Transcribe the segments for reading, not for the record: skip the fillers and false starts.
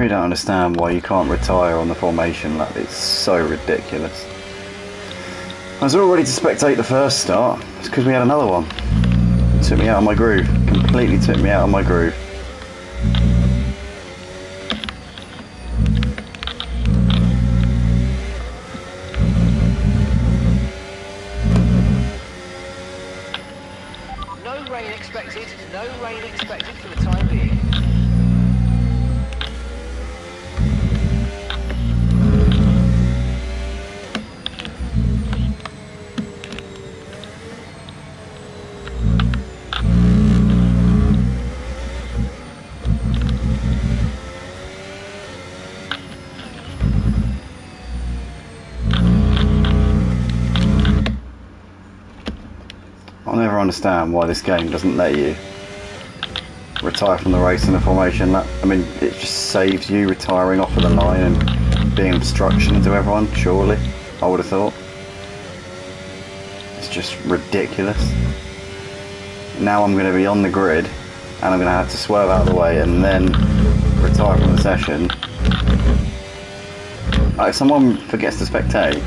really don't understand why you can't retire on the formation lap. It's so ridiculous. I was all ready to spectate the first start. It's because we had another one. It took me out of my groove. Completely took me out of my groove. No rain expected. No rain expected for the time being. I'll never understand why this game doesn't let you retire from the race in a formation lap. I mean, it just saves you retiring off of the line and being obstruction to everyone, surely, I would have thought. It's just ridiculous. Now I'm going to be on the grid and I'm going to have to swerve out of the way and then retire from the session. Like, if someone forgets to spectate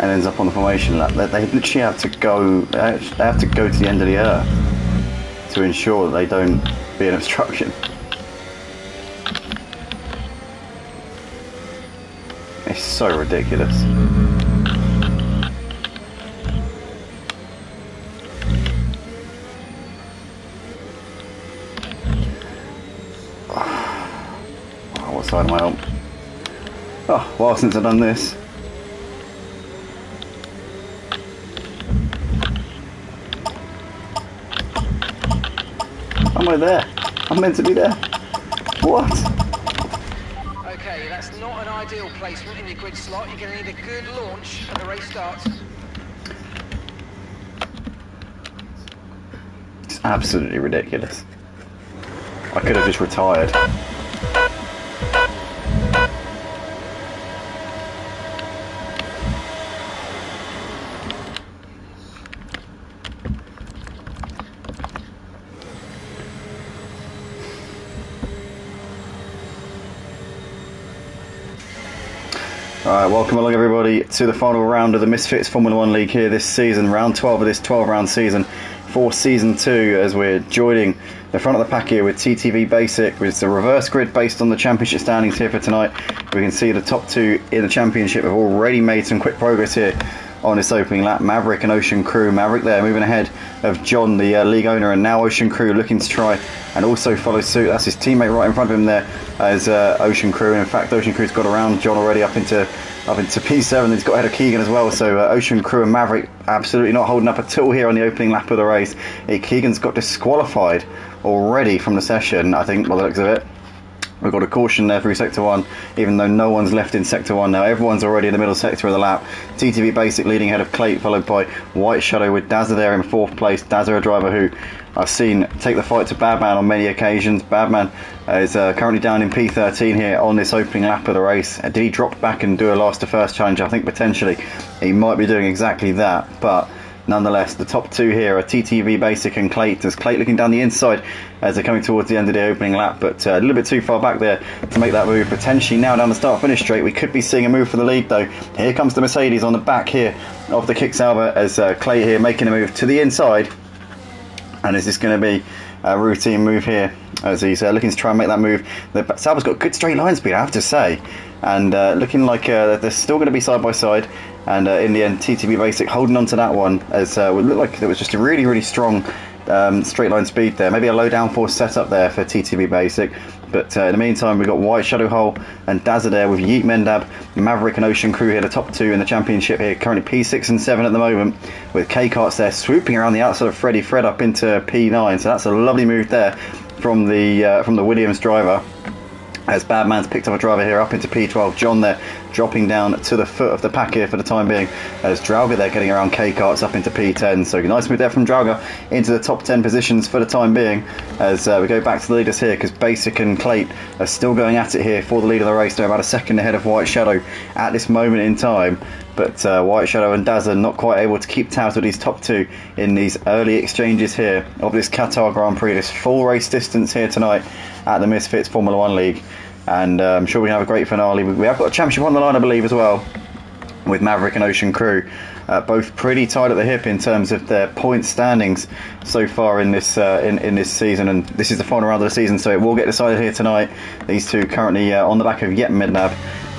and ends up on the formation lap, they literally have to go. They have to go to the end of the earth to ensure that they don't be an obstruction. It's so ridiculous. Oh, what side am I on? Oh, a while since I've done this. Am I there? I'm meant to be there. What? Okay, that's not an ideal placement in your grid slot. You're going to need a good launch when the race starts. It's absolutely ridiculous. I could have just retired. Alright, welcome along everybody to the final round of the Misfits Formula 1 League here this season, round 12 of this 12-round season for Season 2, as we're joining the front of the pack here with TTV Basic, with the reverse grid based on the championship standings here for tonight. We can see the top two in the championship have already made some quick progress here on this opening lap. Maverick and Ocean Crew. Maverick there moving ahead of John, the league owner, and now Ocean Crew looking to try and also follow suit. That's his teammate right in front of him there as Ocean Crew. And in fact, Ocean Crew's got around John already up into P7. He's got ahead of Keegan as well. So Ocean Crew and Maverick absolutely not holding up at all here on the opening lap of the race. Keegan's got disqualified already from the session, I think, by the looks of it. We've got a caution there through Sector 1, even though no one's left in Sector 1 now. Everyone's already in the middle sector of the lap. TTV Basic leading ahead of Clate, followed by White Shadow with Dazza there in 4th place. Dazza, a driver who I've seen take the fight to Badman on many occasions. Badman is currently down in P13 here on this opening lap of the race. Did he drop back and do a last to first challenge? I think potentially he might be doing exactly that, but nonetheless, the top two here are TTV Basic and Clate, as Clate looking down the inside as they're coming towards the end of the opening lap, but a little bit too far back there to make that move. Potentially now down the start-finish straight, we could be seeing a move for the lead though. Here comes the Mercedes on the back here of the Kick Sauber, as Clate here making a move to the inside. And is this going to be a routine move here as he's looking to try and make that move? The Sauber's got good straight line speed, I have to say, and looking like they're still going to be side by side. And in the end, TTV Basic holding on to that one, as it looked like there was just a really, really strong straight line speed there. Maybe a low downforce setup there for TTV Basic. But in the meantime, we've got White Shadow Hole and Dazza there with Yeet Mendab, Maverick and Ocean Crew here, the top two in the championship here, currently P6 and 7 at the moment, with K-Karts there swooping around the outside of Freddy Fred up into P9. So that's a lovely move there from the Williams driver, as Badman's picked up a driver here up into P12. John there dropping down to the foot of the pack here for the time being, as Drauga there getting around K-Karts up into P10. So nice move there from Drauga into the top 10 positions for the time being, as we go back to the leaders here, because Basic and Clate are still going at it here for the lead of the race. They're about a second ahead of White Shadow at this moment in time, but White Shadow and Dazza not quite able to keep tabs with these top two in these early exchanges here of this Qatar Grand Prix, this full race distance here tonight at the Misfits Formula 1 League. and I'm sure we can have a great finale. We have got a championship on the line, I believe, as well, with Maverick and Ocean Crew, both pretty tight at the hip in terms of their point standings so far in this in this season, and this is the final round of the season, so it will get decided here tonight. These two currently on the back of Mednab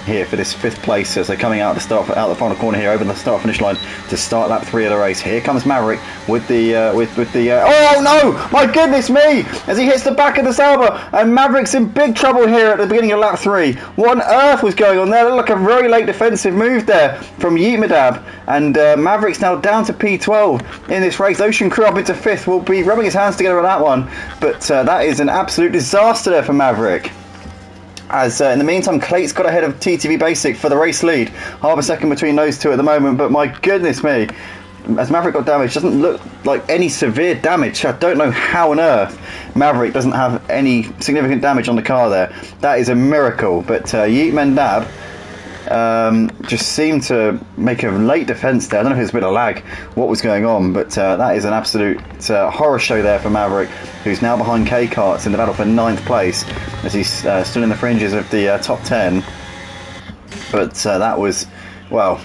here for this 5th place as they're coming out out the final corner here over the start finish line to start lap 3 of the race. Here comes Maverick with the oh no, my goodness me, as he hits the back of the Sauber, and Maverick's in big trouble here at the beginning of lap 3. What on earth was going on there? That looked like a very late defensive move there from Mednab, and Maverick's now down to P12 in this race. Ocean Crew up into 5th, will be rubbing his hands together on that one, but that is an absolute disaster there for Maverick. As in the meantime, Clate's got ahead of TTV Basic for the race lead. Half a second between those two at the moment, but my goodness me, as Maverick got damaged, doesn't look like any severe damage. I don't know how on earth Maverick doesn't have any significant damage on the car there. That is a miracle, but Mednab just seemed to make a late defence there. I don't know if it's a bit of lag, what was going on, but that is an absolute horror show there for Maverick, who's now behind K-Karts in the battle for 9th place, as he's still in the fringes of the top 10. But that was, well,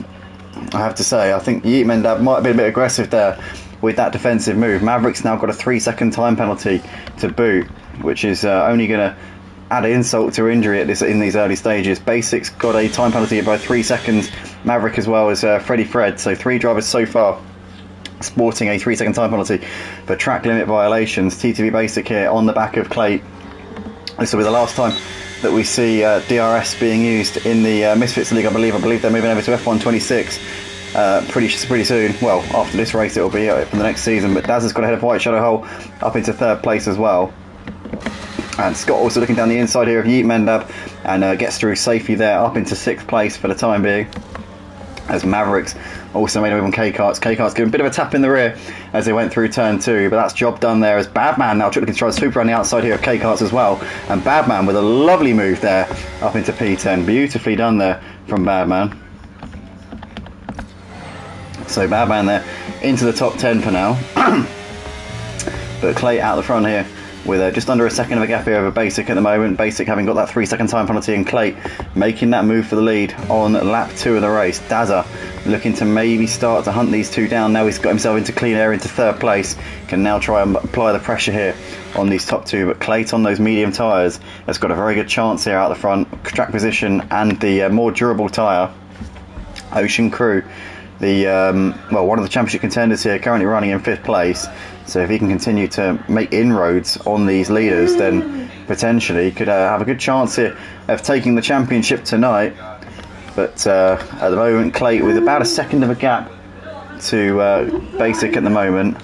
I have to say, I think Mednab might have been a bit aggressive there with that defensive move. Maverick's now got a 3-second time penalty to boot, which is only going to add insult to injury at in these early stages. Basic's got a time penalty by 3 seconds. Maverick as well as Freddie Fred. So 3 drivers so far sporting a 3-second time penalty for track limit violations. TTV Basic here on the back of Clate. This will be the last time that we see DRS being used in the Misfits League, I believe. I believe they're moving over to F126 pretty soon. Well, after this race it will be for the next season. But Daz has got ahead of White Shadow Hole up into 3rd place as well. And Scott also looking down the inside here of Mednab and gets through safely there up into 6th place for the time being. As Mavericks also made a move on K-Karts. K-Karts giving a bit of a tap in the rear as they went through turn 2, but that's job done there as Badman now looking to try to swoop around the outside here of K-Karts as well. And Badman with a lovely move there up into P10. Beautifully done there from Badman. So Badman there into the top 10 for now. But Clay out the front here with just under a second of a gap here over Basic at the moment. Basic having got that 3-second time penalty, and Clay making that move for the lead on lap 2 of the race. Dazza looking to maybe start to hunt these two down. Now he's got himself into clean air into 3rd place. Can now try and apply the pressure here on these top 2, but Clay on those medium tyres has got a very good chance here out the front. Track position and the more durable tyre. Ocean Crew, the one of the championship contenders here, currently running in 5th place. So if he can continue to make inroads on these leaders, then potentially could have a good chance here of taking the championship tonight. But at the moment, Clay with about a second of a gap to Basic at the moment.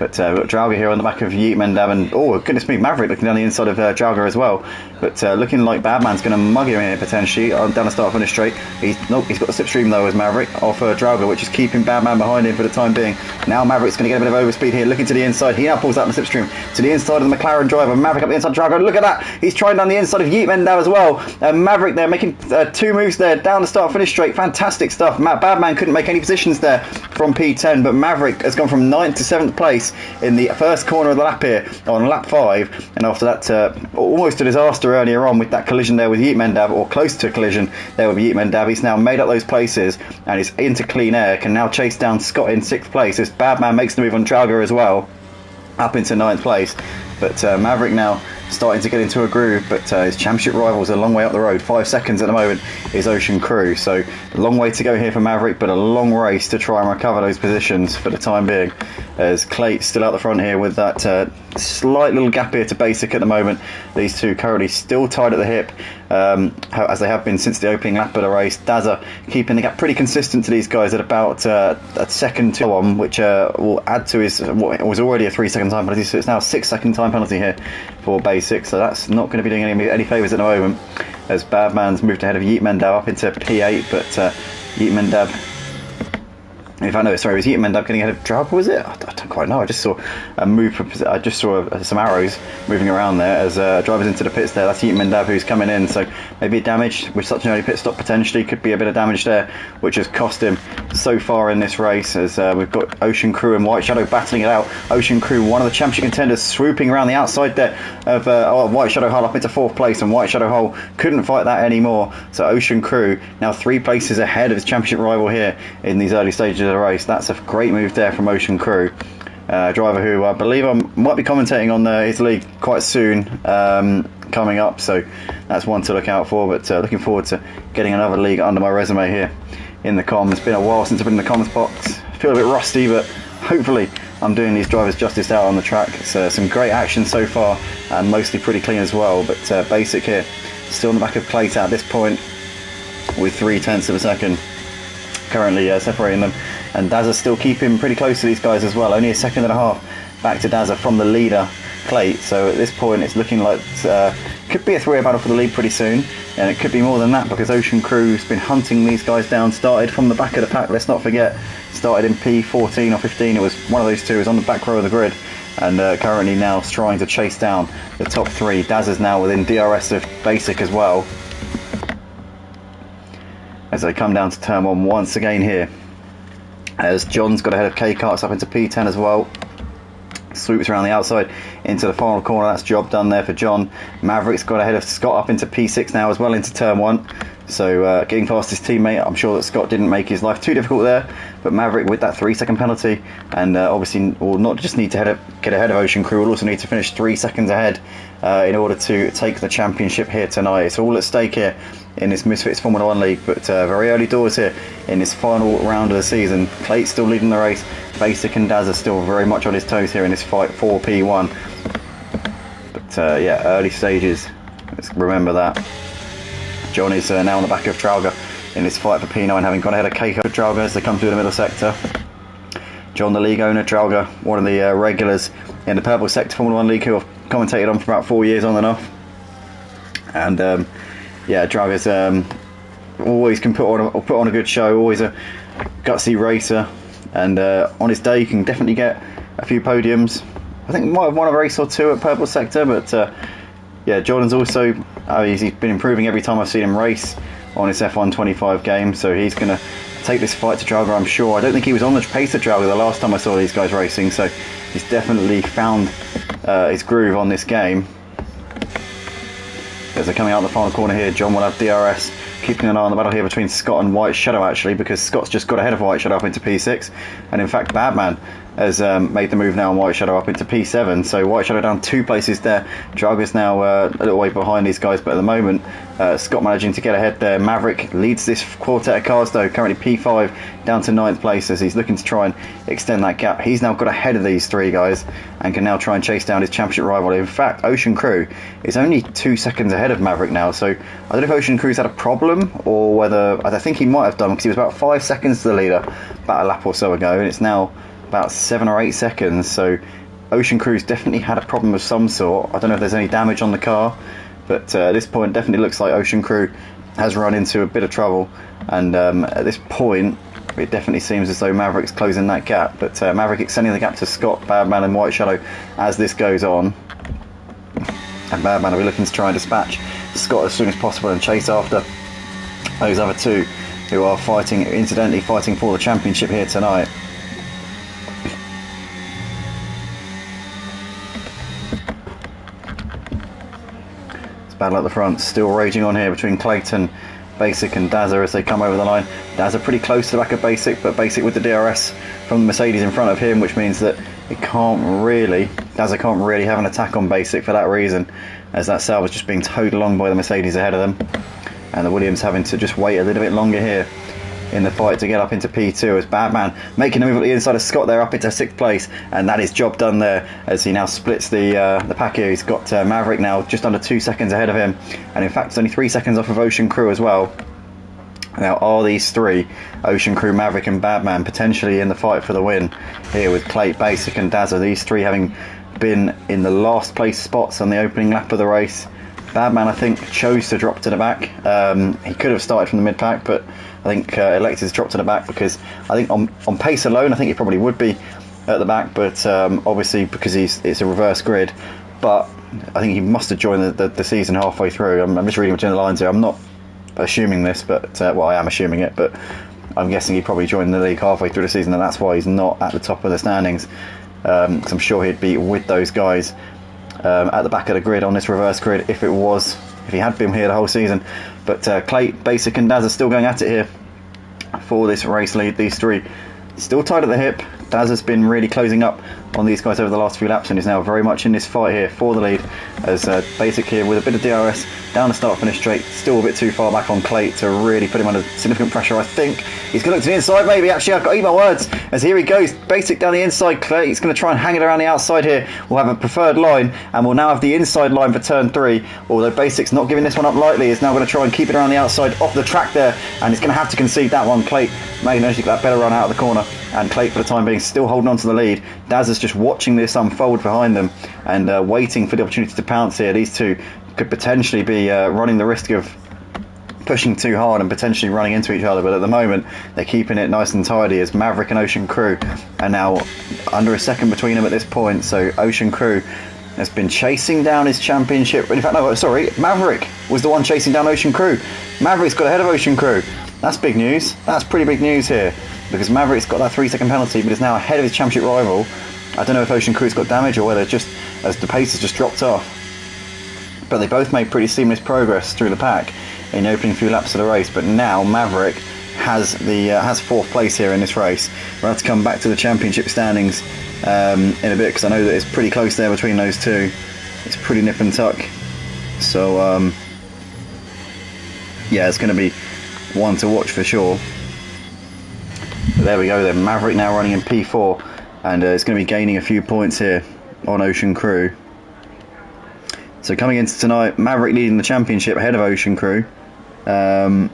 But we've got Drauger here on the back of Mednab, and oh goodness me, Maverick looking down the inside of Drauger as well. But looking like Badman's going to mug him here potentially down the start finish straight. He's got the slipstream though as Maverick off Drauger, which is keeping Badman behind him for the time being. Now Maverick's going to get a bit of overspeed here, looking to the inside. He now pulls out the slipstream to the inside of the McLaren driver. Maverick up the inside of Drauger. Look at that, he's trying down the inside of Mednab as well. Maverick there making 2 moves there down the start finish straight. Fantastic stuff. Badman couldn't make any positions there from P10, but Maverick has gone from 9th to 7th place in the first corner of the lap here on lap 5, and after that almost a disaster earlier on with that collision there with Mednab, or close to a collision there with Mednab, he's now made up those places and is into clean air, can now chase down Scott in 6th place as Badman makes the move on Trauger as well up into 9th place. But Maverick now starting to get into a groove, but his championship rival's a long way up the road. 5 seconds at the moment is Ocean Crew, so a long way to go here for Maverick, but a long race to try and recover those positions for the time being, as Clate's still out the front here with that slight little gap here to Basic at the moment. These two currently still tied at the hip, as they have been since the opening lap of the race. Dazza keeping the gap pretty consistent to these guys at about a second to one, which will add to his what was already a 3-second time penalty, so it's now a 6-second time penalty here for Basic, so that's not going to be doing any favours at the moment, as Badman's moved ahead of Mednab up into P8, but Mednab In fact, no, sorry, was Yeet Mendab getting ahead of Drauga, was it? I don't quite know. I just saw a move. I just saw some arrows moving around there as drivers into the pits there. That's Yeet Mendab who's coming in, so maybe damage with such an early pit stop potentially could be a bit of damage there, which has cost him so far in this race. As we've got Ocean Crew and White Shadow battling it out. Ocean Crew, one of the championship contenders, swooping around the outside there of White Shadow Hull up into 4th place, and White Shadow Hull couldn't fight that anymore. So Ocean Crew now 3 places ahead of his championship rival here in these early stages of the race. That's a great move there from Ocean Crew, driver who I believe I might be commentating on his league quite soon coming up, so that's one to look out for. But looking forward to getting another league under my resume here in the comms. It's been a while since I've been in the comms box. I feel a bit rusty, but hopefully I'm doing these drivers justice out on the track. It's some great action so far and mostly pretty clean as well. But Basic here still in the back of Plate at this point with 0.3 of a second currently separating them, and Dazza still keeping pretty close to these guys as well, only a second and a half back to Dazza from the leader Plate. So at this point it's looking like could be a three-way battle for the lead pretty soon, and it could be more than that because Ocean Crew's been hunting these guys down. Started from the back of the pack, let's not forget, started in P14 or 15, it was one of those two, is on the back row of the grid, and currently now trying to chase down the top 3. Dazza's now within DRS of Basic as well, as they come down to turn 1 once again here, as John's got ahead of K-Karts up into P10 as well. Swoops around the outside into the final corner. That's job done there for John. Maverick's got ahead of Scott up into P6 now as well into turn 1. So getting past his teammate. I'm sure that Scott didn't make his life too difficult there, but Maverick with that 3-second penalty, and obviously will not just need to get ahead of Ocean Crew, will also need to finish 3 seconds ahead in order to take the championship here tonight. It's all at stake here in this Misfits Formula 1 League, but very early doors here in this final round of the season. Plate's still leading the race. Basic and Daz are still very much on his toes here in this fight for P1. But yeah, early stages, let's remember that. John is now on the back of Drauga in this fight for P9, having gone ahead of Keiko Drauga as they come through the middle sector. John, the league owner, Drauga, one of the regulars in the Purple Sector Formula 1 League, who I've commentated on for about 4 years on and off. And yeah, Drauga's always can put on a good show, always a gutsy racer, and on his day you can definitely get a few podiums. I think he might have won a race or 2 at Purple Sector, but yeah, Jordan's also he's been improving every time I've seen him race on his F1 25 game, so he's going to take this fight to Drauga, I'm sure. I don't think he was on the pace of Drauga the last time I saw these guys racing, so he's definitely found his groove on this game. As they're coming out the final corner here, John will have DRS, keeping an eye on the battle here between Scott and White Shadow, actually, because Scott's just got ahead of White Shadow up into P6, and in fact Badman has made the move now on White Shadow up into P7, so White Shadow down 2 places there. Drauga's now a little way behind these guys, but at the moment Scott managing to get ahead there. Maverick leads this quartet of cars though, currently P5 down to 9th place, as he's looking to try and extend that gap. He's now got ahead of these 3 guys and can now try and chase down his championship rival. In fact, Ocean Crew is only 2 seconds ahead of Maverick now, so I don't know if Ocean Crew's had a problem or whether, I think he might have done, because he was about 5 seconds to the leader about a lap or so ago, and it's now about 7 or 8 seconds, so Ocean Crew's definitely had a problem of some sort. I don't know if there's any damage on the car, but at this point definitely looks like Ocean Crew has run into a bit of trouble, and at this point it definitely seems as though Maverick's closing that gap, but Maverick extending the gap to Scott, Badman and White Shadow as this goes on, and Badman will be looking to try and dispatch Scott as soon as possible and chase after those other 2 who are fighting, incidentally fighting for the championship here tonight. Battle at the front, still raging on here between Clayton, Basic and Dazza as they come over the line. Dazza pretty close to the back of Basic, but Basic with the DRS from the Mercedes in front of him, which means that Dazza can't really have an attack on Basic for that reason, as that salvage just being towed along by the Mercedes ahead of them, and the Williams having to just wait a little bit longer here in the fight to get up into P2, as Badman making a move at the inside of Scott there up into 6th place, and that is job done there as he now splits the pack here. He's got Maverick now just under 2 seconds ahead of him, and in fact it's only 3 seconds off of Ocean Crew as well. Now are these 3, Ocean Crew, Maverick and Badman, potentially in the fight for the win here with Plate, Basic and Dazza, these 3 having been in the last place spots on the opening lap of the race, Badman, I think, chose to drop to the back. He could have started from the mid-pack, but I think elected to drop to the back because I think on pace alone, I think he probably would be at the back, but obviously because it's a reverse grid. But I think he must have joined the season halfway through. I'm just reading between the lines here. I'm not assuming this, but well, I am assuming it, but I'm guessing he probably joined the league halfway through the season, and that's why he's not at the top of the standings. Because I'm sure he'd be with those guys at the back of the grid on this reverse grid if he had been here the whole season. But Clayt, Basic and Daz are still going at it here for this race lead. These three still tied at the hip. Daz has been really closing up on these guys over the last few laps and is now very much in this fight here for the lead, as Basic here with a bit of DRS down the start finish straight, still a bit too far back on Clayt to really put him under significant pressure. I think he's going to look to the inside, maybe. Actually, I've got to eat my words, as here he goes, Basic down the inside. Clayt's going to try and hang it around the outside here. We'll have a preferred line, and we'll now have the inside line for turn 3, although Basic's not giving this one up lightly. Is now going to try and keep it around the outside off the track there, and he's going to have to concede that one. Clayt may actually get that better run out of the corner, and Clayt for the time being still holding on to the lead. Daz is just watching this unfold behind them and waiting for the opportunity to pounce here. These two could potentially be running the risk of pushing too hard and potentially running into each other, but at the moment they're keeping it nice and tidy, as Maverick and Ocean Crew are now under a second between them at this point. So Ocean Crew has been chasing down his championship. In fact, no, sorry, Maverick was the one chasing down Ocean Crew. Maverick's got ahead of Ocean Crew. That's big news. That's pretty big news here, because Maverick's got that 3-second penalty but is now ahead of his championship rival. I don't know if Ocean Crew's got damage or whether just as the pace has just dropped off, but they both made pretty seamless progress through the pack in the opening few laps of the race. But now Maverick has fourth place here in this race. We'll have to come back to the championship standings in a bit, because I know that it's pretty close there between those two. It's pretty nip and tuck, so yeah, it's going to be one to watch for sure. But there we go then, Maverick now running in P4, and it's going to be gaining a few points here on Ocean Crew. So coming into tonight, Maverick leading the championship ahead of Ocean Crew. The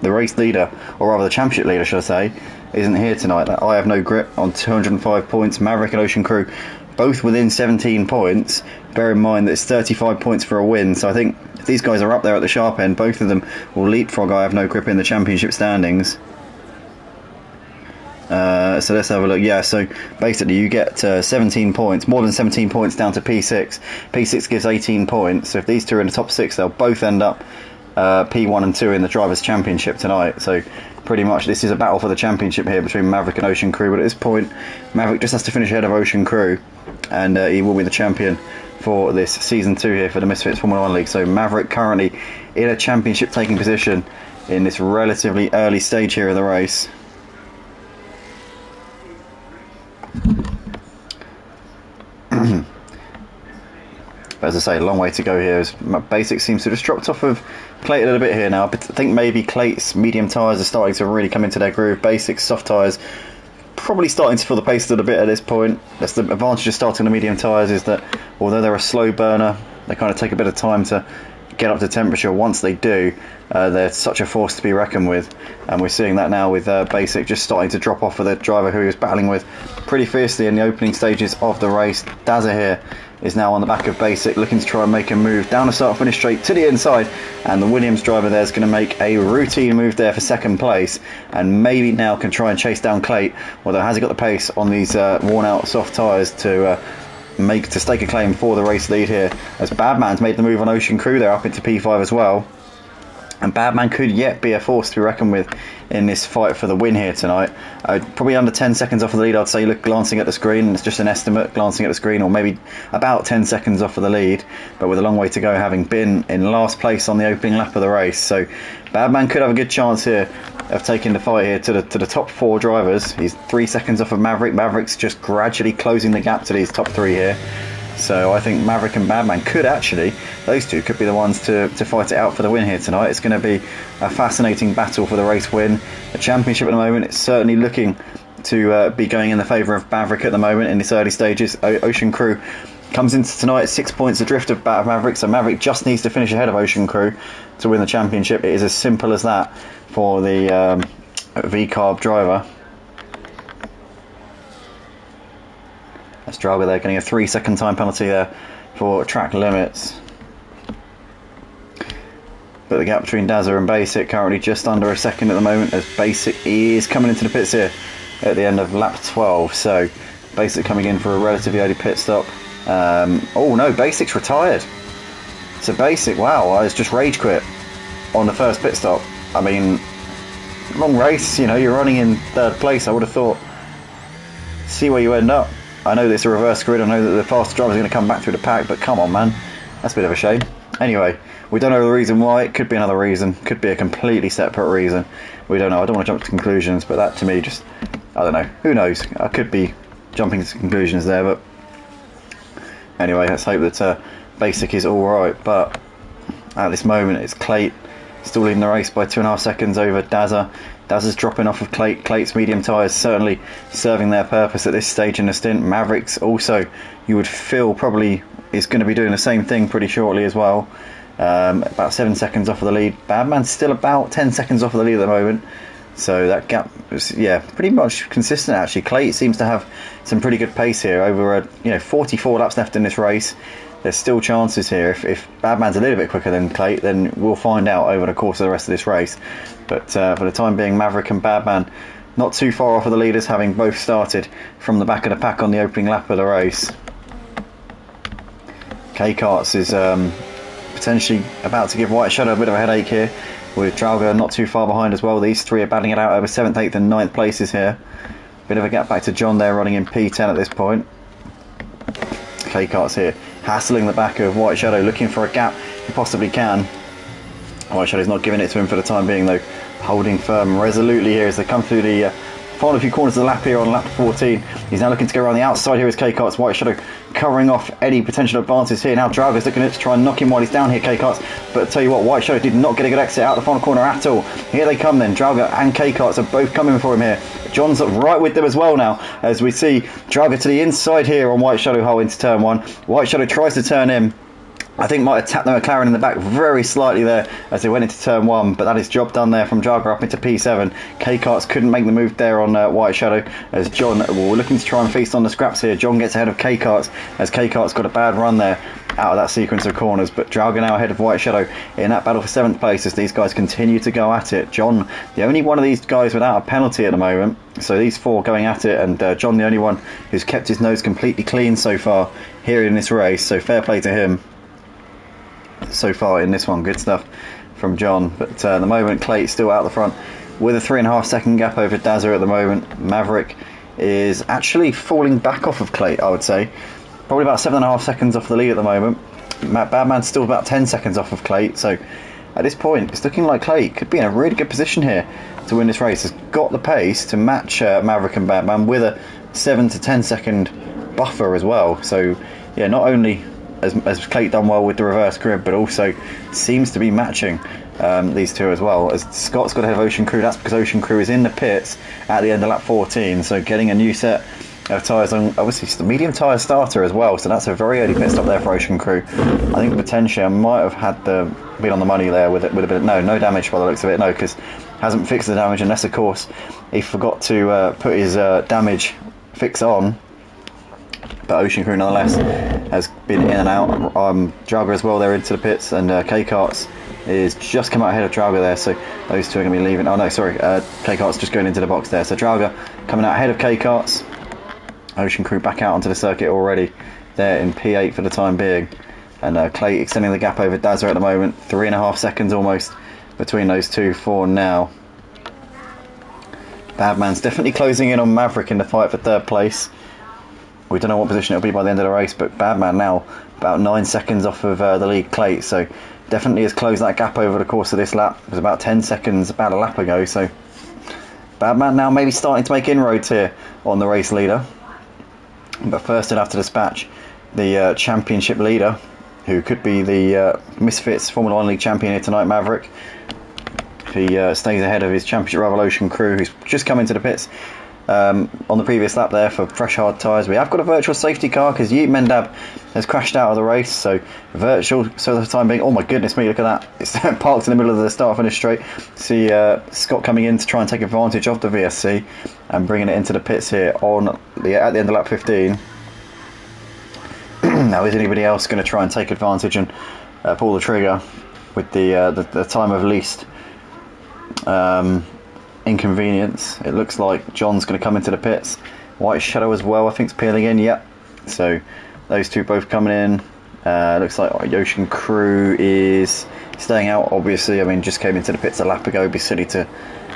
race leader, or rather the championship leader should I say, isn't here tonight. I have no grip on 205 points. Maverick and Ocean Crew both within 17 points. Bear in mind that it's 35 points for a win, so I think if these guys are up there at the sharp end, both of them will leapfrog I have no grip in the championship standings. So let's have a look. Yeah, so basically you get 17 points, more than 17 points down to P6. P6 gives 18 points, so if these two are in the top 6, they'll both end up P1 and 2 in the Drivers' Championship tonight. So pretty much this is a battle for the championship here between Maverick and Ocean Crew, but at this point Maverick just has to finish ahead of Ocean Crew, and he will be the champion for this Season 2 here for the Misfits Formula 1 League. So Maverick currently in a championship taking position in this relatively early stage here of the race. But as I say, a long way to go here, as Basic seems to have just dropped off of Clayt a little bit here now. But I think maybe Clayt's medium tyres are starting to really come into their groove. Basic's soft tyres probably starting to feel the pace a little bit at this point. That's the advantage of starting the medium tyres, is that although they're a slow burner, they kind of take a bit of time to get up to temperature. Once they do, they're such a force to be reckoned with, and we're seeing that now with Basic just starting to drop off of the driver who he was battling with pretty fiercely in the opening stages of the race. Dazza here is now on the back of Basic, looking to try and make a move down the start finish straight to the inside, and the Williams driver there is going to make a routine move there for second place, and maybe now can try and chase down Clayt, although has he got the pace on these worn out soft tyres to stake a claim for the race lead here, as Badman's made the move on Ocean Crew. They're up into P5 as well, and Badman could yet be a force to be reckoned with in this fight for the win here tonight. Probably under 10 seconds off of the lead, I'd say. Look, glancing at the screen, it's just an estimate, glancing at the screen, or maybe about 10 seconds off of the lead, but with a long way to go, having been in last place on the opening lap of the race. So Badman could have a good chance here of taking the fight here to the top 4 drivers. He's 3 seconds off of Maverick. Maverick's just gradually closing the gap to these top 3 here. So I think Maverick and Badman could actually, those two could be the ones to fight it out for the win here tonight. It's going to be a fascinating battle for the race win. The championship at the moment, it's certainly looking to be going in the favour of Maverick at the moment in this early stages. Ocean Crew comes into tonight 6 points adrift of Maverick, so Maverick just needs to finish ahead of Ocean Crew to win the championship. It is as simple as that for the V-Carb driver. That's Draga there getting a 3-second time penalty there for track limits. But the gap between Dazza and Basic currently just under a second at the moment, as Basic is coming into the pits here at the end of lap 12. So Basic coming in for a relatively early pit stop. Oh no, Basic's retired. So Basic, wow, I was just rage quit on the first pit stop. I mean, long race, you know, you're running in third place. I would have thought, see where you end up. I know there's a reverse grid, I know that the faster driver's going to come back through the pack, but come on, man, that's a bit of a shame. Anyway, we don't know the reason why. It could be another reason, could be a completely separate reason. We don't know. I don't want to jump to conclusions, but that to me just, I don't know, who knows. I could be jumping to conclusions there, but anyway, let's hope that Basic is alright. But at this moment it's Clayt still leading the race by 2.5 seconds over Dazza. Dazza's dropping off of Clayt. Clayt's medium tyres certainly serving their purpose at this stage in the stint. Mavericks also, you would feel, probably is going to be doing the same thing pretty shortly as well. About 7 seconds off of the lead. Badman's still about 10 seconds off of the lead at the moment. So that gap is, yeah, pretty much consistent actually. Clayt seems to have some pretty good pace here. Over 44 laps left in this race. There's still chances here. If Badman's a little bit quicker than Clayt, then we'll find out over the course of the rest of this race. But for the time being, Maverick and Badman not too far off of the leaders, having both started from the back of the pack on the opening lap of the race. K-Karts is potentially about to give White Shadow a bit of a headache here, with Drauga not too far behind as well. These three are battling it out over 7th, 8th and 9th places here. Bit of a gap back to John there, running in P10 at this point. K-Karts here hassling the back of White Shadow, looking for a gap if he possibly can. White Shadow's not giving it to him for the time being though, holding firm resolutely here as they come through the final few corners of the lap here on lap 14. He's now looking to go around the outside here as K-Karts. White Shadow covering off any potential advances here. Now Drauga's looking to try and knock him while he's down here, K-Karts. But I tell you what, White Shadow did not get a good exit out the final corner at all. Here they come then. Drauga and K-Karts are both coming for him here. John's right with them as well now, as we see Drauga to the inside here on White Shadow hole into turn 1. White Shadow tries to turn in. I think might have tapped the McLaren in the back very slightly there as they went into turn 1, but that is job done there from Drauga up into P7. K-Karts couldn't make the move there on White Shadow, as John, we're looking to try and feast on the scraps here. John gets ahead of K-Karts as K-Karts got a bad run there out of that sequence of corners, but Drauga now ahead of White Shadow in that battle for 7th place as these guys continue to go at it. John, the only one of these guys without a penalty at the moment, so these four going at it, and John the only one who's kept his nose completely clean so far here in this race, so fair play to him so far in this one. Good stuff from John. But at the moment Clayt still out the front with a 3.5 second gap over Dazza at the moment. Maverick is actually falling back off of Clayt, I would say, probably about 7.5 seconds off the lead at the moment. Badman's still about 10 seconds off of Clayt, so at this point it's looking like Clayt could be in a really good position here to win this race. Has got the pace to match Maverick and Badman with a 7 to 10 second buffer as well. So yeah, not only as Clayt done well with the reverse grid, but also seems to be matching these two as well. As Scott's got ahead of Ocean Crew, that's because Ocean Crew is in the pits at the end of lap 14, so getting a new set of tyres on, obviously it's the medium tyre starter as well, so that's a very early pit stop there for Ocean Crew. I think potentially I might have had been on the money there with a bit of, no damage by the looks of it, no, because hasn't fixed the damage, unless of course he forgot to put his damage fix on. But Ocean Crew nonetheless has been in and out. Drauga as well, they're into the pits, and K-Karts is just come out ahead of Drauga there, so those two are going to be leaving. Oh no, sorry, K-Karts just going into the box there, so Drauga coming out ahead of K-Karts. Ocean Crew back out onto the circuit already, there in P8 for the time being, and Clayt extending the gap over Dazza at the moment, 3.5 seconds almost between those two for now. Badman's definitely closing in on Maverick in the fight for 3rd place. We don't know what position it'll be by the end of the race, but Badman now about 9 seconds off of the lead Clayt, so definitely has closed that gap over the course of this lap. It was about 10 seconds about a lap ago, so Badman now maybe starting to make inroads here on the race leader. But first he'll have to dispatch the championship leader, who could be the Misfits Formula 1 League champion here tonight, Maverick. He stays ahead of his championship rival Ocean Crew, who's just come into the pits on the previous lap there for fresh hard tyres. We have got a virtual safety car because Yeet Mendab has crashed out of the race, so virtual, so the time being, oh my goodness me, look at that, it's parked in the middle of the start finish straight. See Scott coming in to try and take advantage of the VSC and bringing it into the pits here at the end of lap 15. Now is anybody else going to try and take advantage and pull the trigger? with the time of least inconvenience. It looks like John's going to come into the pits. White Shadow as well, I think, is peeling in. Yep. So those two both coming in. Looks like Ocean Crew is staying out. Obviously, I mean, just came into the pits a lap ago. It'd be silly to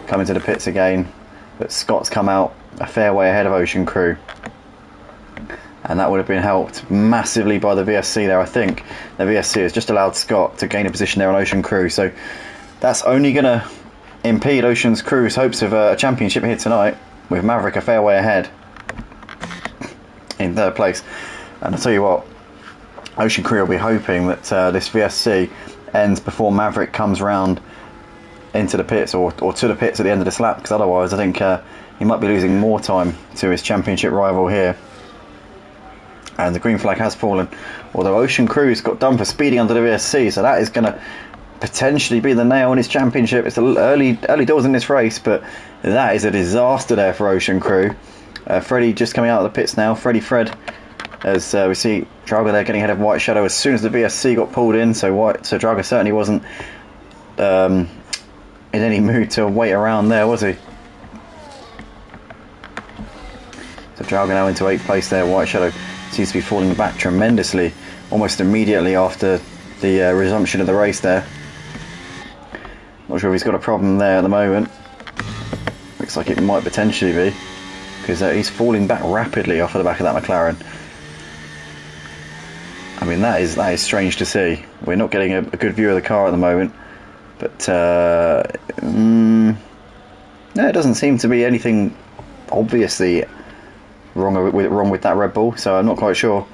come into the pits again. But Scott's come out a fair way ahead of Ocean Crew, and that would have been helped massively by the VSC there. I think the VSC has just allowed Scott to gain a position there on Ocean Crew, so that's only going to impede Ocean Crew's hopes of a championship here tonight, with Maverick a fair way ahead in third place. And I'll tell you what, Ocean Crew will be hoping that this VSC ends before Maverick comes round into the pits, or to the pits at the end of this lap, because otherwise I think he might be losing more time to his championship rival here. And the green flag has fallen, although Ocean Crew's got done for speeding under the VSC, so that is going to potentially be the nail in his championship. It's a little early doors in this race, but that is a disaster there for Ocean Crew. Freddie just coming out of the pits now. Fred, as we see Draga there getting ahead of White Shadow as soon as the VSC got pulled in, so Draga certainly wasn't in any mood to wait around there, was he? So Draga now into 8th place there. White Shadow seems to be falling back tremendously almost immediately after the resumption of the race there. Not sure if he's got a problem there at the moment. Looks like it might potentially be, because he's falling back rapidly off of the back of that McLaren. I mean, that is strange to see. We're not getting a good view of the car at the moment, but no, it doesn't seem to be anything obviously wrong with that Red Bull, so I'm not quite sure.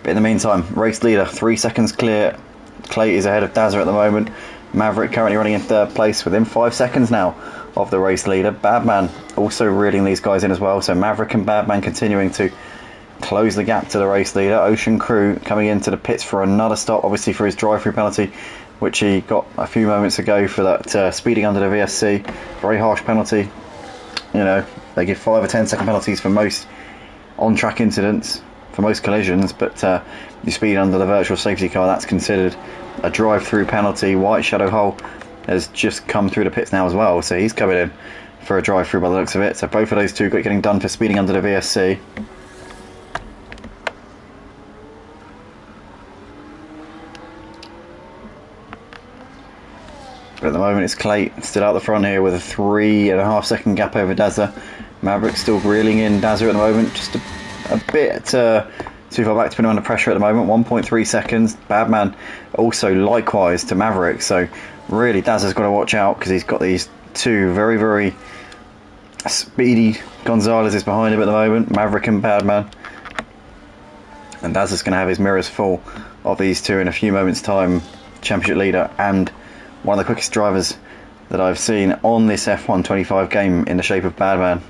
But in the meantime, race leader 3 seconds clear. Clay is ahead of Dazza at the moment. Maverick currently running in third place within 5 seconds now of the race leader. Badman also reeling these guys in as well, so Maverick and Badman continuing to close the gap to the race leader. Ocean Crew coming into the pits for another stop, obviously for his drive-through penalty, which he got a few moments ago for that speeding under the VSC. Very harsh penalty. You know, they give 5 or 10 second penalties for most on-track incidents, for most collisions, but you speed under the virtual safety car, that's considered a drive-through penalty. White Shadow Hole has just come through the pits now as well, so he's coming in for a drive-through by the looks of it. So both of those two getting done for speeding under the VSC. But at the moment it's Clay still out the front here with a 3.5 second gap over Dazza. Maverick still reeling in Dazza at the moment, just a bit too far back to put him under pressure at the moment. 1.3 seconds. Badman also likewise to Maverick, so really Dazza's got to watch out, because he's got these two very, very speedy Gonzalez's behind him at the moment, Maverick and Badman. And Dazza's going to have his mirrors full of these two in a few moments' time. Championship leader and one of the quickest drivers that I've seen on this F1 25 game in the shape of Badman.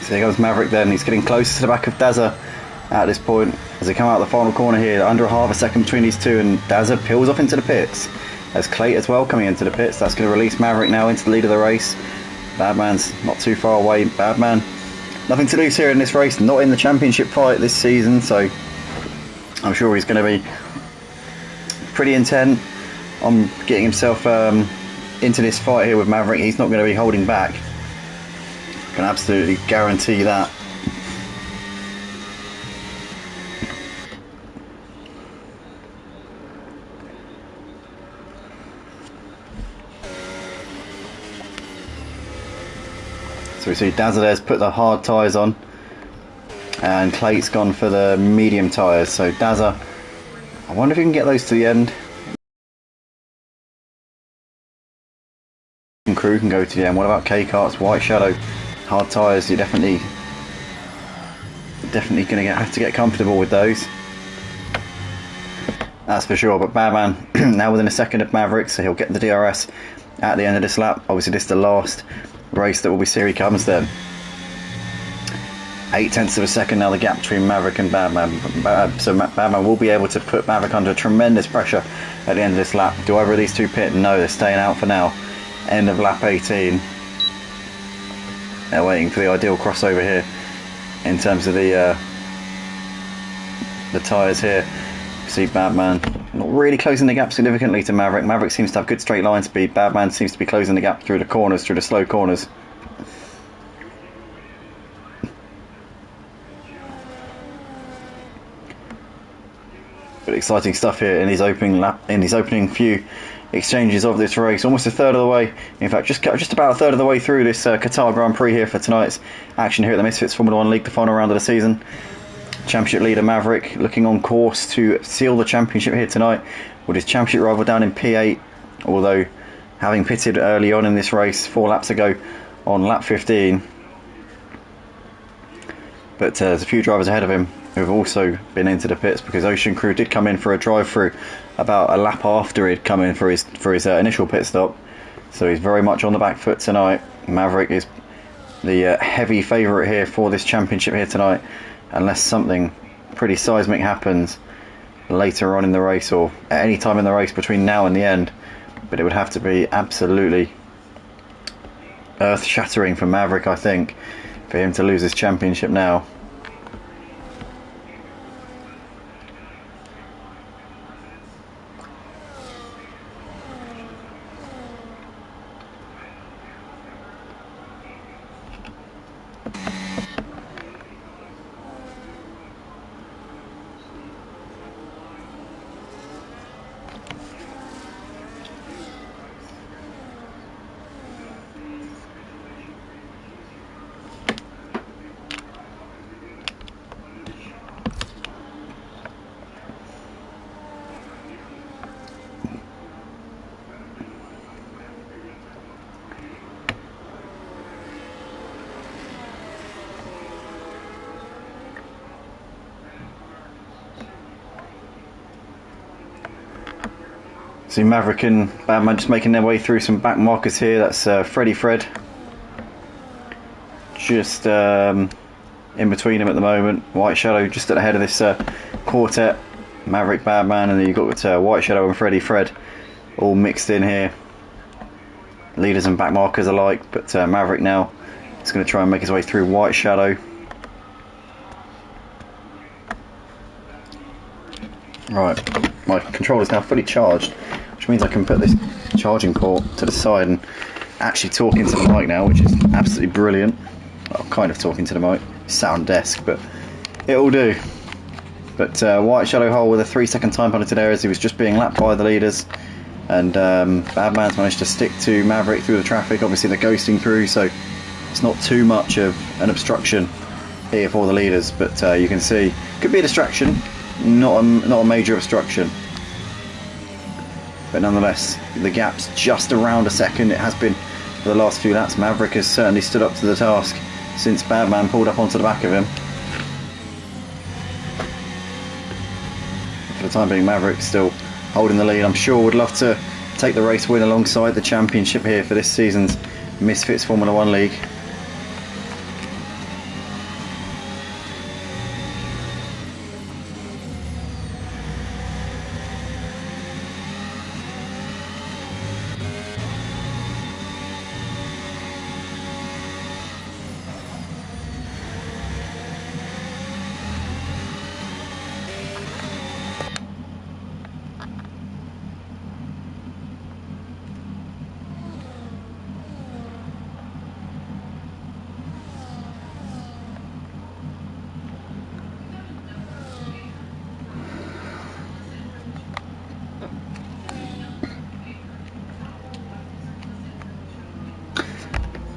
So here goes Maverick then, he's getting closer to the back of Dazza at this point as they come out of the final corner here. Under a half a second between these two, and Dazza peels off into the pits. There's Clay as well coming into the pits. That's going to release Maverick now into the lead of the race. Badman's not too far away. Badman, nothing to lose here in this race, not in the championship fight this season, so I'm sure he's going to be pretty intent on getting himself into this fight here with Maverick. He's not going to be holding back. I can absolutely guarantee that. So we see Dazza there's put the hard tyres on, and Clay's gone for the medium tyres. So Dazza, I wonder if he can get those to the end. Crew can go to the end. What about K-Karts, White Shadow, hard tyres? You're definitely going to have to get comfortable with those. That's for sure. But Badman now within a second of Maverick, so he'll get the DRS at the end of this lap. Obviously this is the last race that will be, here he comes then. 0.8 of a second now the gap between Maverick and Badman. So Badman will be able to put Maverick under tremendous pressure at the end of this lap. Do either of these two pit? No, they're staying out for now. End of lap 18. They're waiting for the ideal crossover here in terms of the tyres here. See Badman not really closing the gap significantly to Maverick. Maverick seems to have good straight line speed. Badman seems to be closing the gap through the corners, through the slow corners. But exciting stuff here in these opening few exchanges of this race. Almost a third of the way, in fact just about a third of the way through this Qatar Grand Prix here for tonight's action here at the Misfits Formula 1 League, the final round of the season. Championship leader Maverick looking on course to seal the championship here tonight with his championship rival down in P8, although having pitted early on in this race 4 laps ago on lap 15. But there's a few drivers ahead of him who have also been into the pits, because Ocean Crew did come in for a drive-through about a lap after he'd come in for his initial pit stop, so he's very much on the back foot tonight. Maverick is the heavy favourite here for this championship here tonight, unless something pretty seismic happens later on in the race or at any time in the race between now and the end. But it would have to be absolutely earth-shattering for Maverick, I think, for him to lose his championship now. See Maverick and Badman just making their way through some back markers here. That's Freddy Fred just in between them at the moment. White Shadow just at the head of this quartet. Maverick, Badman, and then you've got White Shadow and Freddy Fred all mixed in here. Leaders and back markers alike, but Maverick now is going to try and make his way through White Shadow. Right, my controller's now fully charged, which means I can put this charging port to the side and actually talk into the mic now, which is absolutely brilliant. Well, kind of talking to the mic, sound desk, but it'll do. But White Shadow hole with a 3-second time penalty there as he was just being lapped by the leaders, and Badman's managed to stick to Maverick through the traffic. Obviously they're ghosting through, so it's not too much of an obstruction here for the leaders, but you can see could be a distraction. Not a major obstruction, but nonetheless the gap's just around a second. It has been for the last few laps. Maverick has certainly stood up to the task since Badman pulled up onto the back of him. For the time being, Maverick's still holding the lead. I'm sure would love to take the race win alongside the championship here for this season's Misfits Formula 1 League.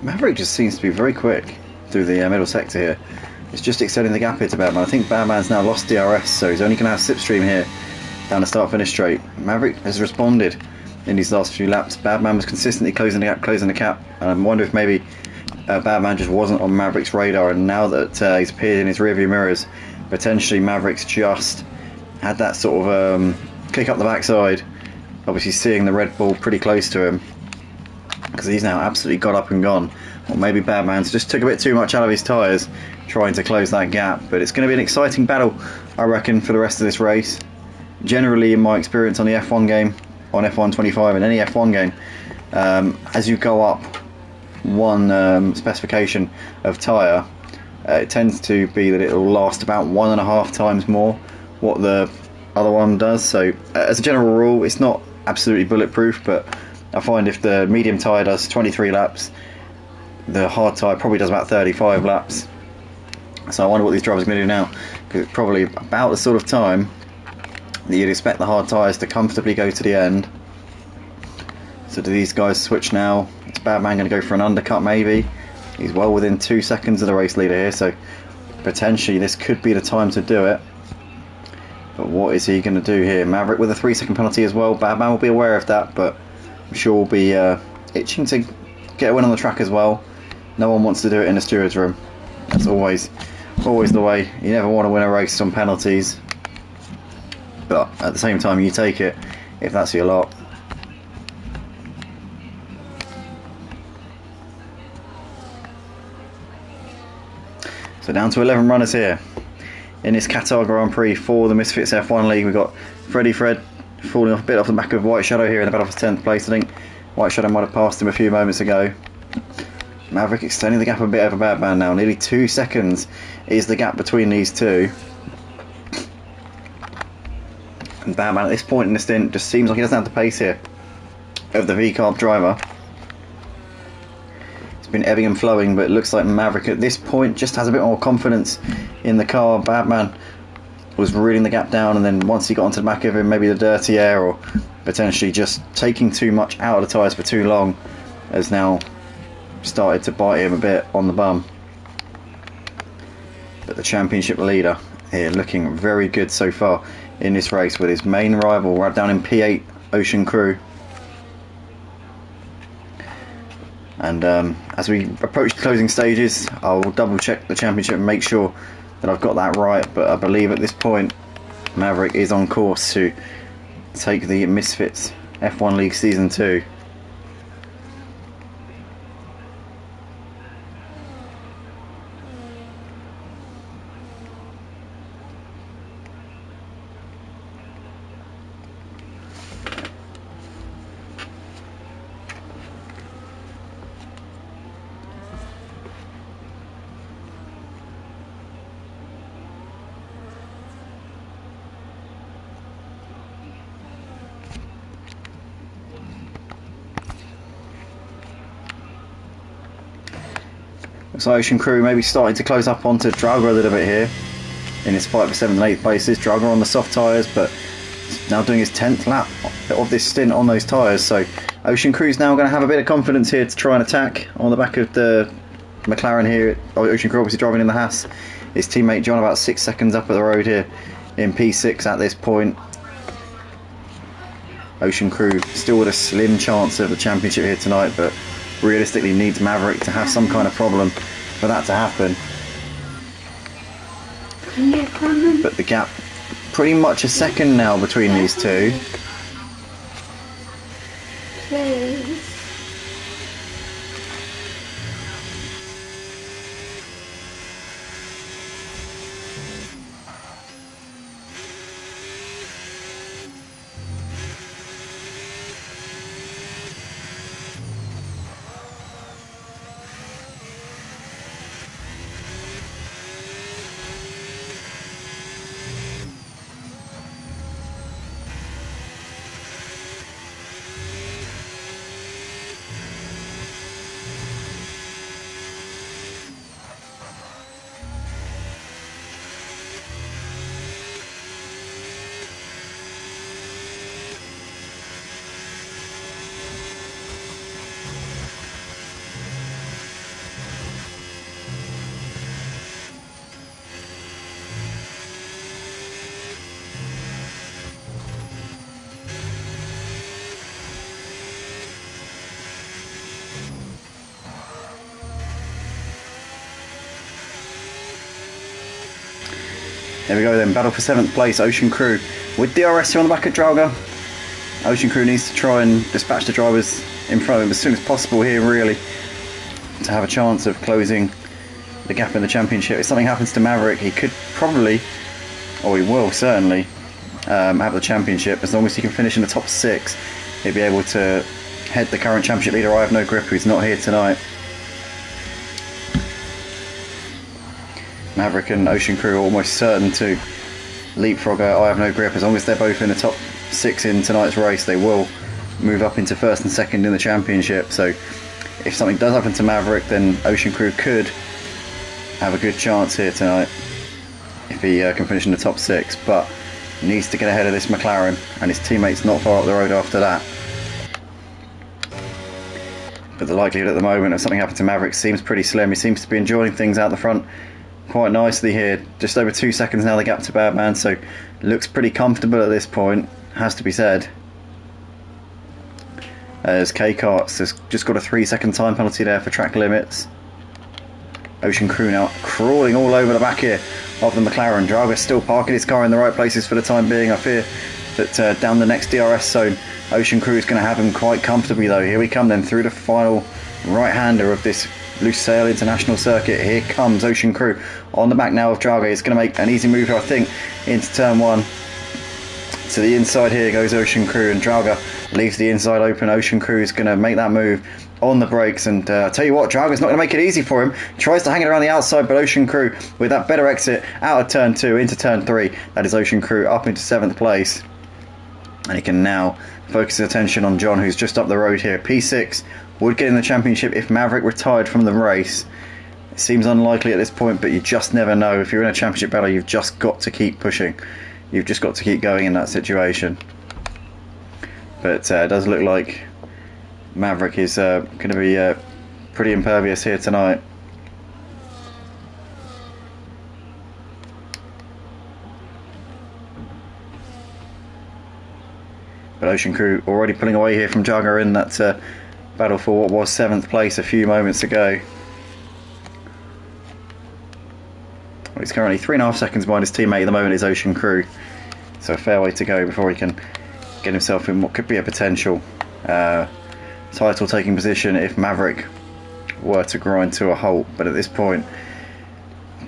Maverick just seems to be very quick through the middle sector here. It's just extending the gap here to Badman. I think Badman's now lost DRS, so he's only going to have slipstream here down the start-finish straight. Maverick has responded in these last few laps. Badman was consistently closing the gap, and I wonder if maybe Badman just wasn't on Maverick's radar, and now that he's appeared in his rearview mirrors, potentially Maverick's just had that sort of kick up the backside, obviously seeing the Red Bull pretty close to him, because he's now absolutely got up and gone. Or maybe Badman's just took a bit too much out of his tyres trying to close that gap. But it's going to be an exciting battle, I reckon, for the rest of this race. Generally, in my experience on the F1 game, on F1 25 and any F1 game, as you go up one specification of tyre, it tends to be that it will last about 1.5 times more what the other one does. So as a general rule, it's not absolutely bulletproof, but I find if the medium tyre does 23 laps, the hard tyre probably does about 35 laps. So I wonder what these drivers are going to do now, because it's probably about the sort of time that you'd expect the hard tyres to comfortably go to the end. So do these guys switch now? Is Badman going to go for an undercut maybe? He's well within 2 seconds of the race leader here, so potentially this could be the time to do it. But what is he going to do here? Maverick with a 3-second penalty as well. Badman will be aware of that, but I'm sure will be itching to get a win on the track as well. No one wants to do it in the steward's room. That's always the way. You never want to win a race on penalties, but at the same time you take it if that's your lot. So down to 11 runners here in this Qatar Grand Prix for the Misfits F1 League. We've got Freddy Fred falling off a bit off the back of White Shadow here in the battle for 10th place. I think White Shadow might have passed him a few moments ago. Maverick extending the gap a bit over Badman now. Nearly 2 seconds is the gap between these two. And Badman at this point in the stint just seems like he doesn't have the pace here of the V-Carb driver. It's been ebbing and flowing, but it looks like Maverick at this point just has a bit more confidence in the car. Badman was reading the gap down, and then once he got onto the back of him, maybe the dirty air or potentially just taking too much out of the tyres for too long has now started to bite him a bit on the bum. But the championship leader here looking very good so far in this race, with his main rival right down in P8, Ocean Crew. And as we approach the closing stages, I'll double check the championship and make sure that I've got that right, but I believe at this point Maverick is on course to take the Misfits F1 League Season 2. So Ocean Crew maybe starting to close up onto Draga a little bit here in his fight for 7th and 8th places. Draga on the soft tyres, but now doing his 10th lap of this stint on those tyres. So Ocean Crew's now going to have a bit of confidence here to try and attack on the back of the McLaren here. Ocean Crew obviously driving in the Haas. His teammate John about 6 seconds up at the road here in P6 at this point. Ocean Crew still with a slim chance of the championship here tonight, but realistically needs Maverick to have some kind of problem for that to happen. But the gap pretty much a second now between these two. Please. There we go then, battle for 7th place, Ocean Crew with DRS on the back of Drauga. Ocean Crew needs to try and dispatch the drivers in front of him as soon as possible here, really, to have a chance of closing the gap in the championship. If something happens to Maverick, he could probably, or he will certainly, have the championship. As long as he can finish in the top 6, he'll be able to head the current championship leader, I Have No Grip, who's not here tonight. Maverick and Ocean Crew are almost certain to leapfrog I Have No Grip. As long as they're both in the top 6 in tonight's race, they will move up into 1st and 2nd in the championship. So if something does happen to Maverick, then Ocean Crew could have a good chance here tonight if he can finish in the top 6, but he needs to get ahead of this McLaren, and his teammates not far up the road after that. But the likelihood at the moment of something happening to Maverick seems pretty slim. He seems to be enjoying things out the front quite nicely here. Just over 2 seconds now the gap to Badman, so looks pretty comfortable at this point, has to be said. As K-Karts has just got a 3-second time penalty there for track limits. Ocean Crew now crawling all over the back here of the McLaren. Drauga's still parking his car in the right places for the time being. I fear that down the next DRS zone, Ocean Crew is going to have him quite comfortably though. Here we come then through the final right-hander of this Lusail International Circuit. Here comes Ocean Crew on the back now of Drauga. He's going to make an easy move, I think, into turn 1. To the inside here goes Ocean Crew, and Drauga leaves the inside open. Ocean Crew is going to make that move on the brakes, and I'll tell you what, Drauga's not going to make it easy for him. Tries to hang it around the outside, but Ocean Crew with that better exit out of turn 2 into turn 3. That is Ocean Crew up into 7th place, and he can now focus his attention on John, who's just up the road here. P6 would get in the championship if Maverick retired from the race. It seems unlikely at this point, but you just never know. If you're in a championship battle, you've just got to keep pushing. You've just got to keep going in that situation. But it does look like Maverick is going to be pretty impervious here tonight. But Ocean Crew already pulling away here from Drauga in that battle for what was 7th place a few moments ago. Well, he's currently 3.5 seconds behind his teammate at the moment, is Ocean Crew. So a fair way to go before he can get himself in what could be a potential title taking position if Maverick were to grind to a halt. But at this point,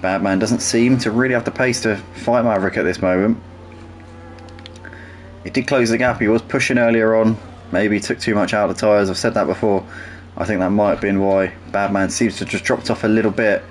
Badman doesn't seem to really have the pace to fight Maverick at this moment. He did close the gap. He was pushing earlier on. Maybe he took too much out of the tyres. I've said that before. I think that might have been why Badman seems to have just dropped off a little bit.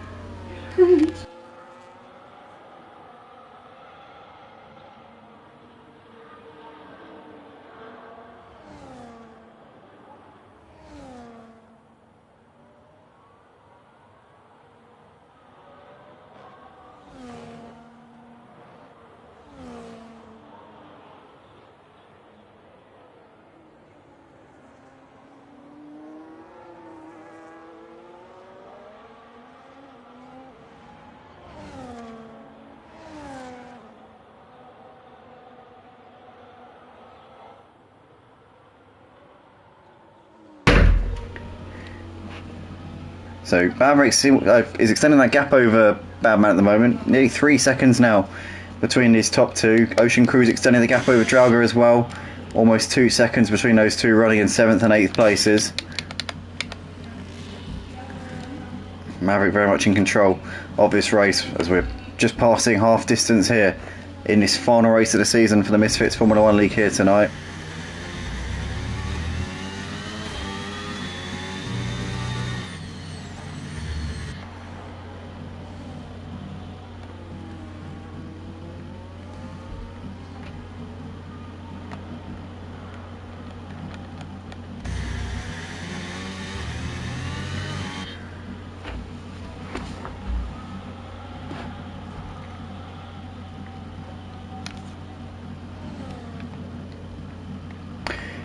So Maverick is extending that gap over Badman at the moment. Nearly 3 seconds now between these top two. Ocean Crew's extending the gap over Drauga as well. Almost 2 seconds between those two, running in 7th and 8th places. Maverick very much in control of this race as we're just passing half distance here in this final race of the season for the Misfits Formula 1 League here tonight.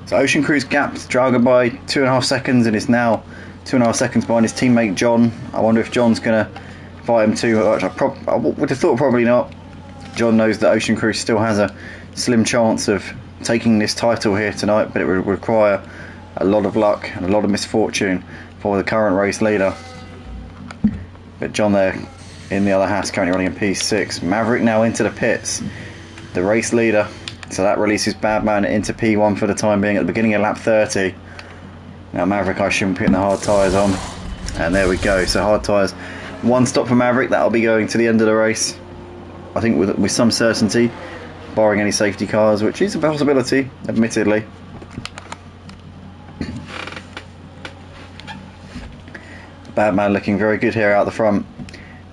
So Ocean Crew's gapped Drauga by 2.5 seconds and is now 2.5 seconds behind his teammate John. I wonder if John's going to fight him too much. I would have thought probably not. John knows that Ocean Crew still has a slim chance of taking this title here tonight, but it would require a lot of luck and a lot of misfortune for the current race leader. But John there in the other Haas, currently running in P6. Maverick now into the pits, the race leader. So that releases Badman into P1 for the time being at the beginning of lap 30. Now Maverick, I shouldn't be putting the hard tyres on. And there we go. So hard tyres, 1 stop for Maverick. That'll be going to the end of the race, I think, with some certainty, barring any safety cars, which is a possibility, admittedly. Badman looking very good here out the front,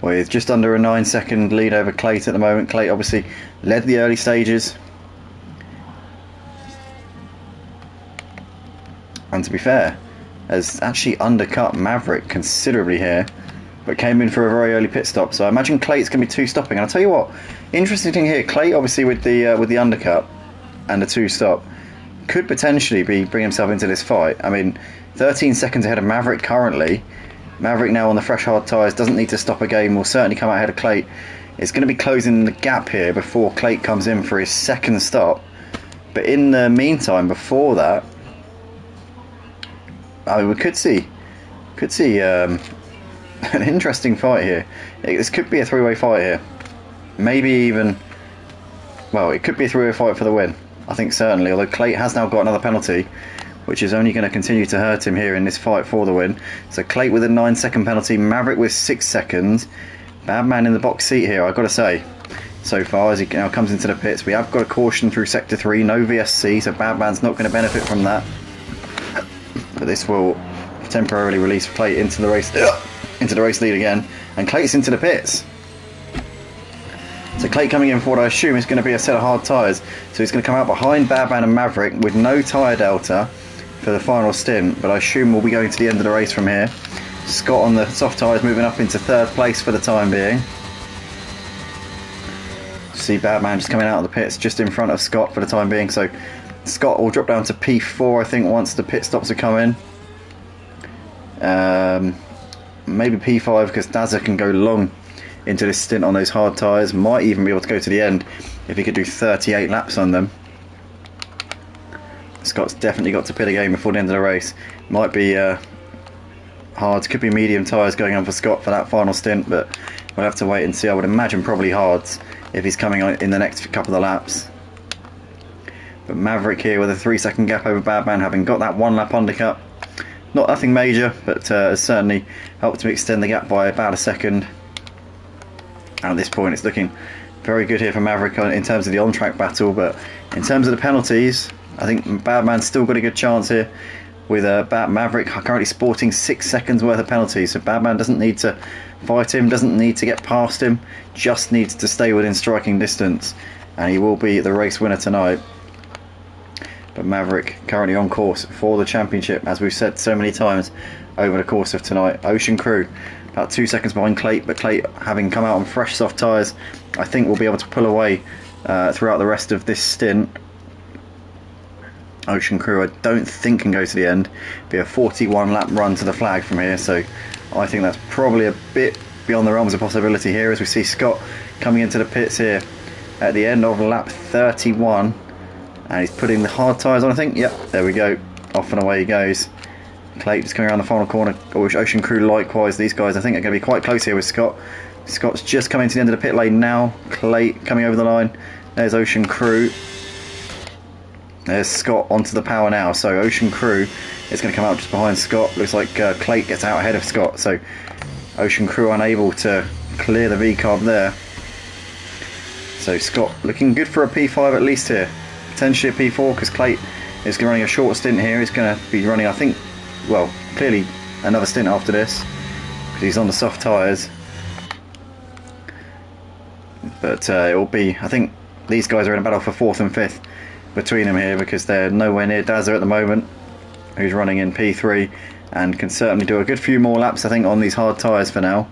with just under a 9-second lead over Clayt at the moment. Clayt obviously led the early stages, and to be fair, has actually undercut Maverick considerably here, but came in for a very early pit stop. So I imagine Clayt's going to be 2 stopping. And I'll tell you what, interesting thing here, Clayt obviously with the undercut and the 2 stop could potentially be bringing himself into this fight. I mean, 13 seconds ahead of Maverick currently. Maverick now on the fresh hard tyres, doesn't need to stop again, will certainly come out ahead of Clayt. It's going to be closing the gap here before Clayt comes in for his 2nd stop. But in the meantime, before that, I mean, we could see an interesting fight here. This could be a 3-way fight here. Maybe even, well, it could be a 3-way fight for the win. I think certainly, although Clayt has now got another penalty, which is only going to continue to hurt him here in this fight for the win. So Clayt with a 9-second penalty, Maverick with 6 seconds. Badman in the box seat here, I've got to say. So far, as he now comes into the pits, we have got a caution through Sector 3, no VSC, so Badman's not going to benefit from that. But this will temporarily release Clayt into the race lead again, and Clayt's into the pits. So Clayt coming in for what I assume is going to be a set of hard tyres. So he's going to come out behind Badman and Maverick with no tyre delta for the final stint, but I assume we'll be going to the end of the race from here. Scott on the soft tyres moving up into 3rd place for the time being. See Badman just coming out of the pits just in front of Scott for the time being, so Scott will drop down to P4 I think once the pit stops are coming. Maybe P5 because Dazza can go long into this stint on those hard tyres, might even be able to go to the end if he could do 38 laps on them. Scott's definitely got to pit again before the end of the race. Might be hards, could be medium tyres going on for Scott for that final stint, but we'll have to wait and see. I would imagine probably hards if he's coming on in the next couple of laps. But Maverick here with a 3-second gap over Badman, having got that 1 lap undercut. Nothing major, but has certainly helped to extend the gap by about a second. And at this point it's looking very good here for Maverick in terms of the on-track battle, but in terms of the penalties, I think Badman's still got a good chance here with Maverick currently sporting 6 seconds worth of penalties, so Badman doesn't need to fight him, doesn't need to get past him, just needs to stay within striking distance, and he will be the race winner tonight. But Maverick currently on course for the championship, as we've said so many times over the course of tonight. Ocean Crew about 2 seconds behind Clayt, but Clayt having come out on fresh soft tyres, I think will be able to pull away throughout the rest of this stint. Ocean Crew I don't think can go to the end. Be a 41 lap run to the flag from here, so I think that's probably a bit beyond the realms of possibility here, as we see Scott coming into the pits here at the end of lap 31, and he's putting the hard tyres on, I think. Yep, there we go, off and away he goes. Clayt just coming around the final corner. Ocean Crew likewise, these guys I think are going to be quite close here with Scott. Scott's just coming to the end of the pit lane now. Clayt coming over the line. There's Ocean Crew. There's Scott onto the power now, so Ocean Crew is going to come out just behind Scott. Looks like Clayt gets out ahead of Scott, so Ocean Crew unable to clear the V-carb there. So Scott looking good for a P5 at least here, potentially a P4, because Clayt is running a short stint here. He's going to be running, I think, well, clearly another stint after this, because he's on the soft tyres. But it will be, I think these guys are in a battle for 4th and 5th between them here, because they're nowhere near Dazza at the moment, who's running in P3 and can certainly do a good few more laps I think on these hard tyres for now.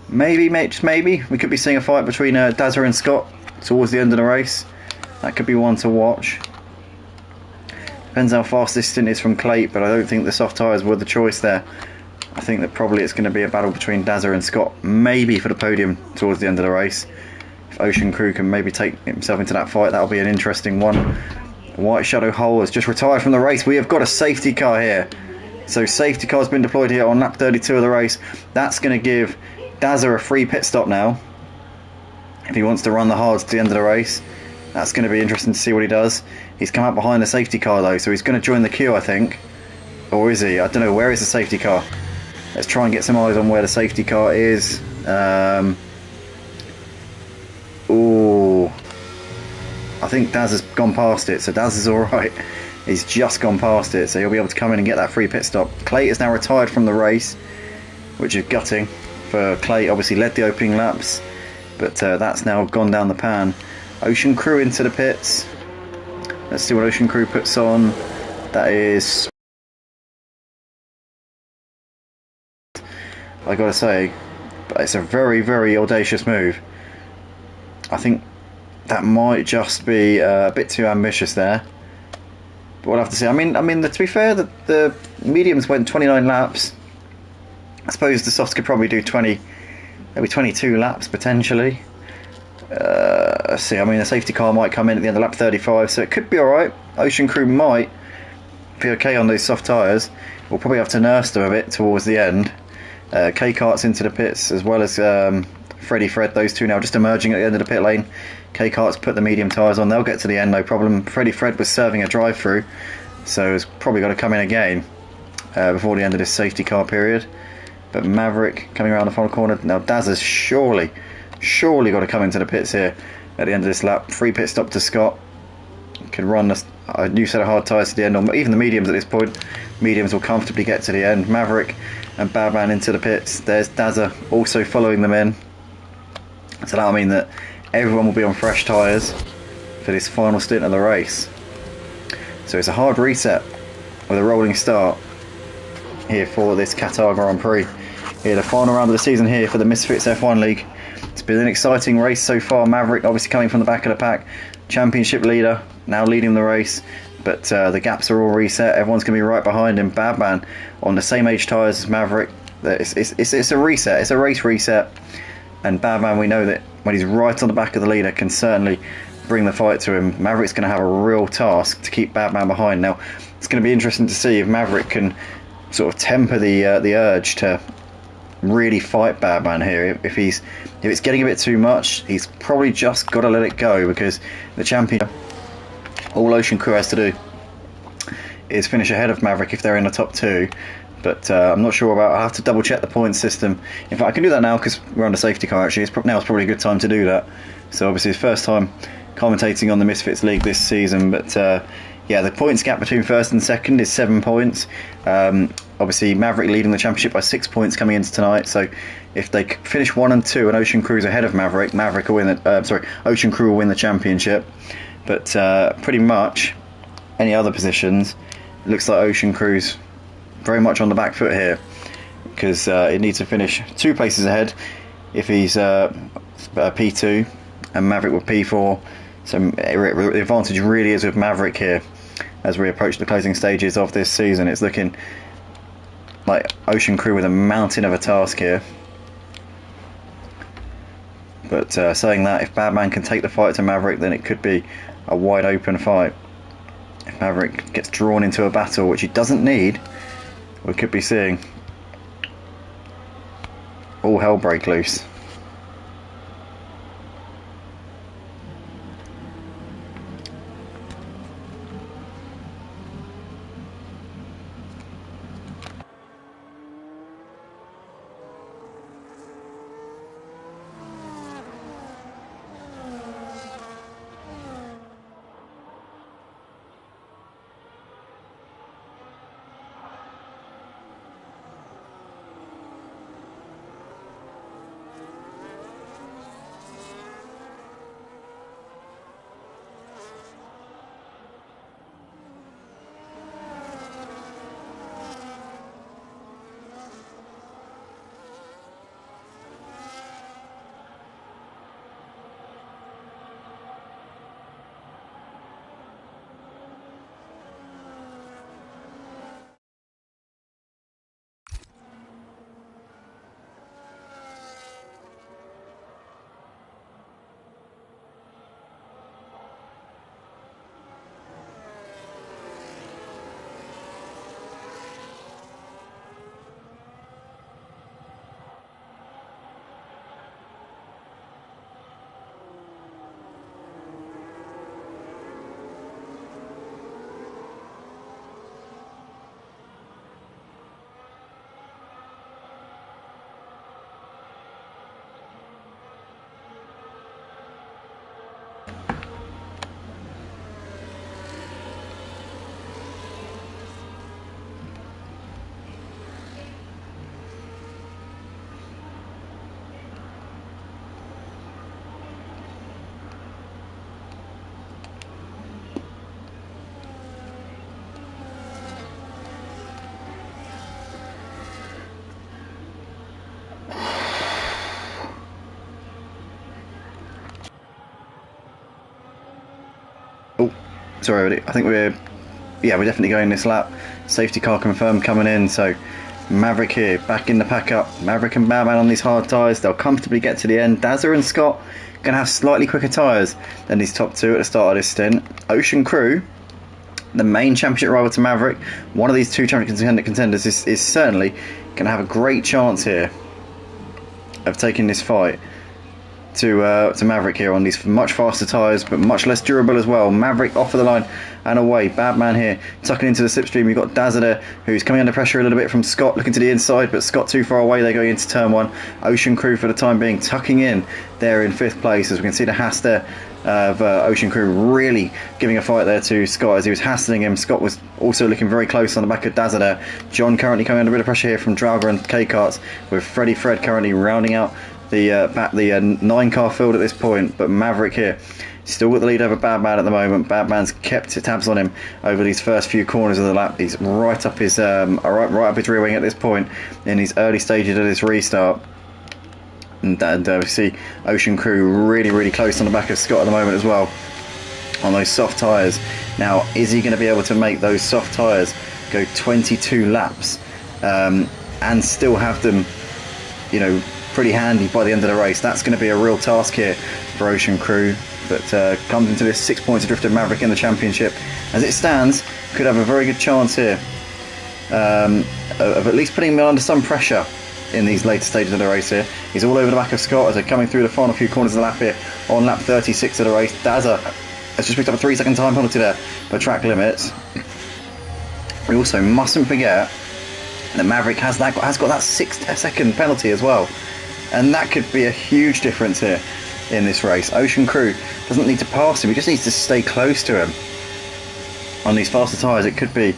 Maybe, just maybe, we could be seeing a fight between Dazza and Scott towards the end of the race. That could be one to watch. Depends how fast this stint is from Clayt, but I don't think the soft tyres were the choice there. I think that probably it's going to be a battle between Dazza and Scott, maybe for the podium towards the end of the race. If Ocean Crew can maybe take himself into that fight, that'll be an interesting one. White Shadow Hole has just retired from the race. We have got a safety car here. So safety car's been deployed here on lap 32 of the race. That's going to give Dazza a free pit stop now. If he wants to run the hards to the end of the race, that's going to be interesting to see what he does. He's come up behind the safety car though, so he's going to join the queue, I think. Or is he? I don't know. Where is the safety car? Let's try and get some eyes on where the safety car is. Ooh. I think Daz has gone past it, so Daz is alright. He's just gone past it, so he'll be able to come in and get that free pit stop. Clay is now retired from the race, which is gutting for Clay. Obviously led the opening laps, but that's now gone down the pan. Ocean Crew into the pits. Let's see what Ocean Crew puts on. That is, I gotta say, but it's a very, very audacious move. I think that might just be a bit too ambitious there. But we'll have to see. I mean, to be fair, the mediums went 29 laps. I suppose the softs could probably do 20, maybe 22 laps potentially. Let's see. I mean, the safety car might come in at the end of lap 35, so it could be all right. Ocean Crew might be okay on those soft tyres. We'll probably have to nurse them a bit towards the end. K-Kart's into the pits, as well as Freddy Fred. Those two now just emerging at the end of the pit lane. K-Kart's put the medium tyres on. They'll get to the end, no problem. Freddy Fred was serving a drive-through, so he's probably got to come in again before the end of this safety car period. But Maverick coming around the final corner. Now Daz has surely got to come into the pits here at the end of this lap. Free pit stop to Scott. Can run a new set of hard tyres to the end, or even the mediums at this point. Mediums will comfortably get to the end. Maverick and Badman into the pits. There's Dazza also following them in. So that'll mean that everyone will be on fresh tyres for this final stint of the race. So it's a hard reset with a rolling start here for this Qatar Grand Prix. Here, the final round of the season here for the Misfits F1 League. It's been an exciting race so far. Maverick obviously coming from the back of the pack. Championship leader, now leading the race. But the gaps are all reset. Everyone's going to be right behind him. Badman on the same age tyres as Maverick. It's a reset. It's a race reset. And Badman, we know that when he's right on the back of the leader, can certainly bring the fight to him. Maverick's going to have a real task to keep Badman behind. Now, it's going to be interesting to see if Maverick can sort of temper the urge to really fight Badman here. If it's getting a bit too much, he's probably just got to let it go, because the champion, all Ocean Crew has to do is finish ahead of Maverick if they're in the top two. But I'm not sure about. I have to double check the point system. In fact, I can do that now because we're on the safety car. Actually, now's probably a good time to do that. So obviously, it's first time commentating on the Misfits League this season. But yeah, the points gap between first and second is 7 points. Obviously, Maverick leading the championship by 6 points coming into tonight. So if they finish 1 and 2 and Ocean Crew's ahead of Maverick, Maverick will win. Ocean Crew will win the championship. But pretty much any other positions, it looks like Ocean Crew's very much on the back foot here, because it needs to finish 2 places ahead if he's P2 and Maverick with P4. So the advantage really is with Maverick here as we approach the closing stages of this season. It's looking like Ocean Crew with a mountain of a task here. But saying that, if Badman can take the fight to Maverick, then it could be a wide open fight. If Maverick gets drawn into a battle, which he doesn't need, we could be seeing all hell break loose. Sorry, I think we're definitely going this lap. Safety car confirmed coming in, so Maverick here, back in the pack up. Maverick and Badman on these hard tyres. They'll comfortably get to the end. Dazza and Scott going to have slightly quicker tyres than these top two at the start of this stint. Ocean Crew, the main championship rival to Maverick, one of these two championship contenders is certainly going to have a great chance here of taking this fight to Maverick here on these much faster tyres, but much less durable as well. Maverick off of the line and away. Badman here tucking into the slipstream. You've got Dazza there, who's coming under pressure a little bit from Scott, looking to the inside, but Scott too far away. They're going into turn one. Ocean Crew for the time being tucking in there in 5th place, as we can see the Haas there of Ocean Crew really giving a fight there to Scott as he was hassling him. Scott was also looking very close on the back of Dazza there. John currently coming under a bit of pressure here from Drauger and K-Karts, with Freddie Fred currently rounding out the 9-car field at this point. But Maverick here still got the lead over Badman at the moment. Badman's kept tabs on him over these first few corners of the lap. He's right up his right up his rear wing at this point in these early stages of this restart. And we see Ocean Crew really close on the back of Scott at the moment as well on those soft tyres. Now, is he going to be able to make those soft tyres go 22 laps and still have them, pretty handy by the end of the race? That's going to be a real task here for Ocean Crew, but comes into this 6 points adrift of Maverick in the championship. As it stands, could have a very good chance here of at least putting him under some pressure in these later stages of the race here. He's all over the back of Scott as they're coming through the final few corners of the lap here on lap 36 of the race. Dazza has just picked up a 3-second time penalty there for track limits. We also mustn't forget that Maverick has got that 6-second penalty as well, and that could be a huge difference here in this race. Ocean Crew doesn't need to pass him, he just needs to stay close to him on these faster tyres. It could be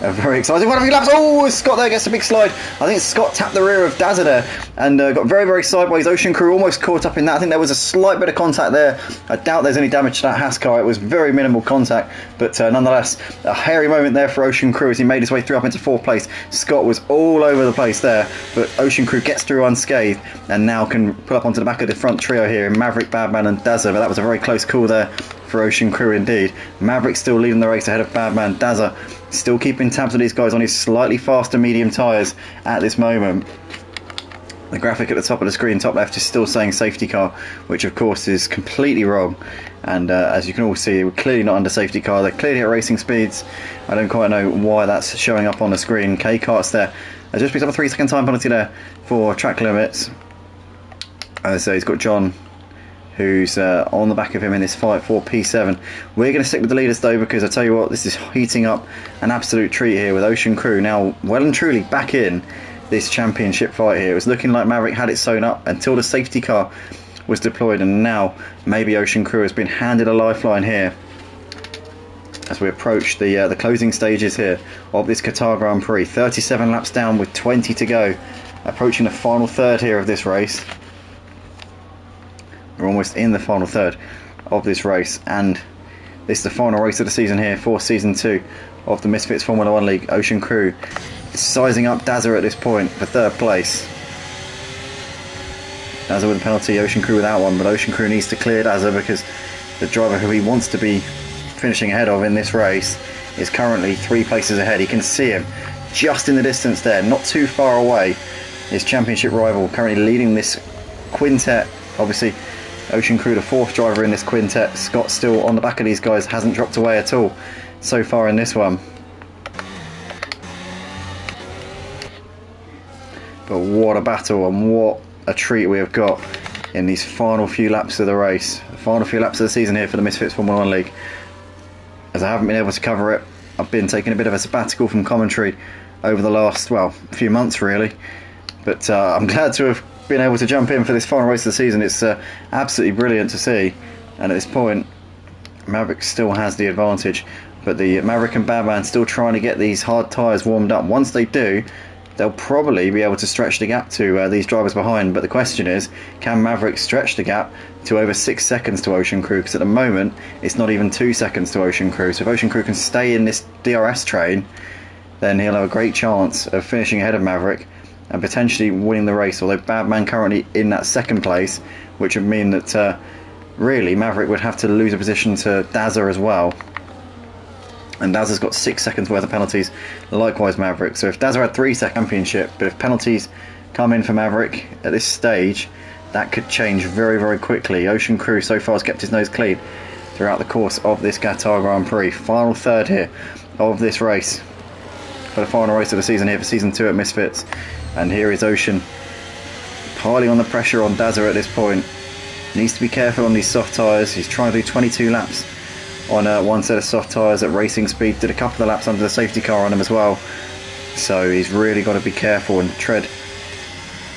a very exciting one of a few laps. Oh, Scott there gets a big slide. I think Scott tapped the rear of Dazza there and got very sideways. Ocean Crew almost caught up in that. I think there was a slight bit of contact there. I doubt there's any damage to that Haas car. It was very minimal contact, but nonetheless a hairy moment there for Ocean Crew as he made his way through up into 4th place. Scott was all over the place there, but Ocean Crew gets through unscathed and now can pull up onto the back of the front trio here in Maverick, Badman and Dazza. But that was a very close call there for Ocean Crew indeed. Maverick still leading the race ahead of Badman. Dazza still keeping tabs on these guys on his slightly faster medium tyres at this moment. The graphic at the top of the screen, top left, is still saying safety car, which of course is completely wrong. And as you can all see, we're clearly not under safety car. They're clearly at racing speeds. I don't quite know why that's showing up on the screen. K-Karts there. I just picked up a 3-second time penalty there for track limits. So he's got John, who's on the back of him in this fight for P7. We're going to stick with the leaders though, because I tell you what, this is heating up an absolute treat here with Ocean Crew now well and truly back in this championship fight here. It was looking like Maverick had it sewn up until the safety car was deployed, and now maybe Ocean Crew has been handed a lifeline here as we approach the closing stages here of this Qatar Grand Prix. 37 laps down with 20 to go, approaching the final third here of this race. We're almost in the final third of this race, and this is the final race of the season here for Season 2 of the Misfits Formula 1 League. Ocean Crew sizing up Dazza at this point for 3rd place. Dazza with a penalty, Ocean Crew without one, but Ocean Crew needs to clear Dazza because the driver who he wants to be finishing ahead of in this race is currently 3 places ahead. He can see him just in the distance there, not too far away. His championship rival currently leading this quintet. Obviously Ocean Crew the 4th driver in this quintet. Scott still on the back of these guys, hasn't dropped away at all so far in this one. But what a battle and what a treat we have got in these final few laps of the race, the final few laps of the season here for the Misfits Formula 1 League. As I haven't been able to cover it, I've been taking a bit of a sabbatical from commentary over the last, well, few months really, but I'm glad to have been able to jump in for this final race of the season. It's absolutely brilliant to see, and at this point Maverick still has the advantage, but the Maverick and Badman still trying to get these hard tyres warmed up. Once they do, they'll probably be able to stretch the gap to these drivers behind, but the question is, can Maverick stretch the gap to over 6 seconds to Ocean Crew? Because at the moment it's not even 2 seconds to Ocean Crew. So if Ocean Crew can stay in this DRS train, then he'll have a great chance of finishing ahead of Maverick and potentially winning the race, although Badman currently in that 2nd place, which would mean that really Maverick would have to lose a position to Dazza as well. and Dazza's got 6 seconds worth of penalties, likewise Maverick. So if Dazza had 3-second championship, but if penalties come in for Maverick at this stage, that could change very, very quickly. Ocean Crew so far has kept his nose clean throughout the course of this Qatar Grand Prix. Final third here of this race, for the final race of the season here for season 2 at Misfits. And here is Ocean piling on the pressure on Dazza at this point. Needs to be careful on these soft tyres. He's trying to do 22 laps on one set of soft tyres at racing speed. Did a couple of laps under the safety car on him as well. So he's really got to be careful and tread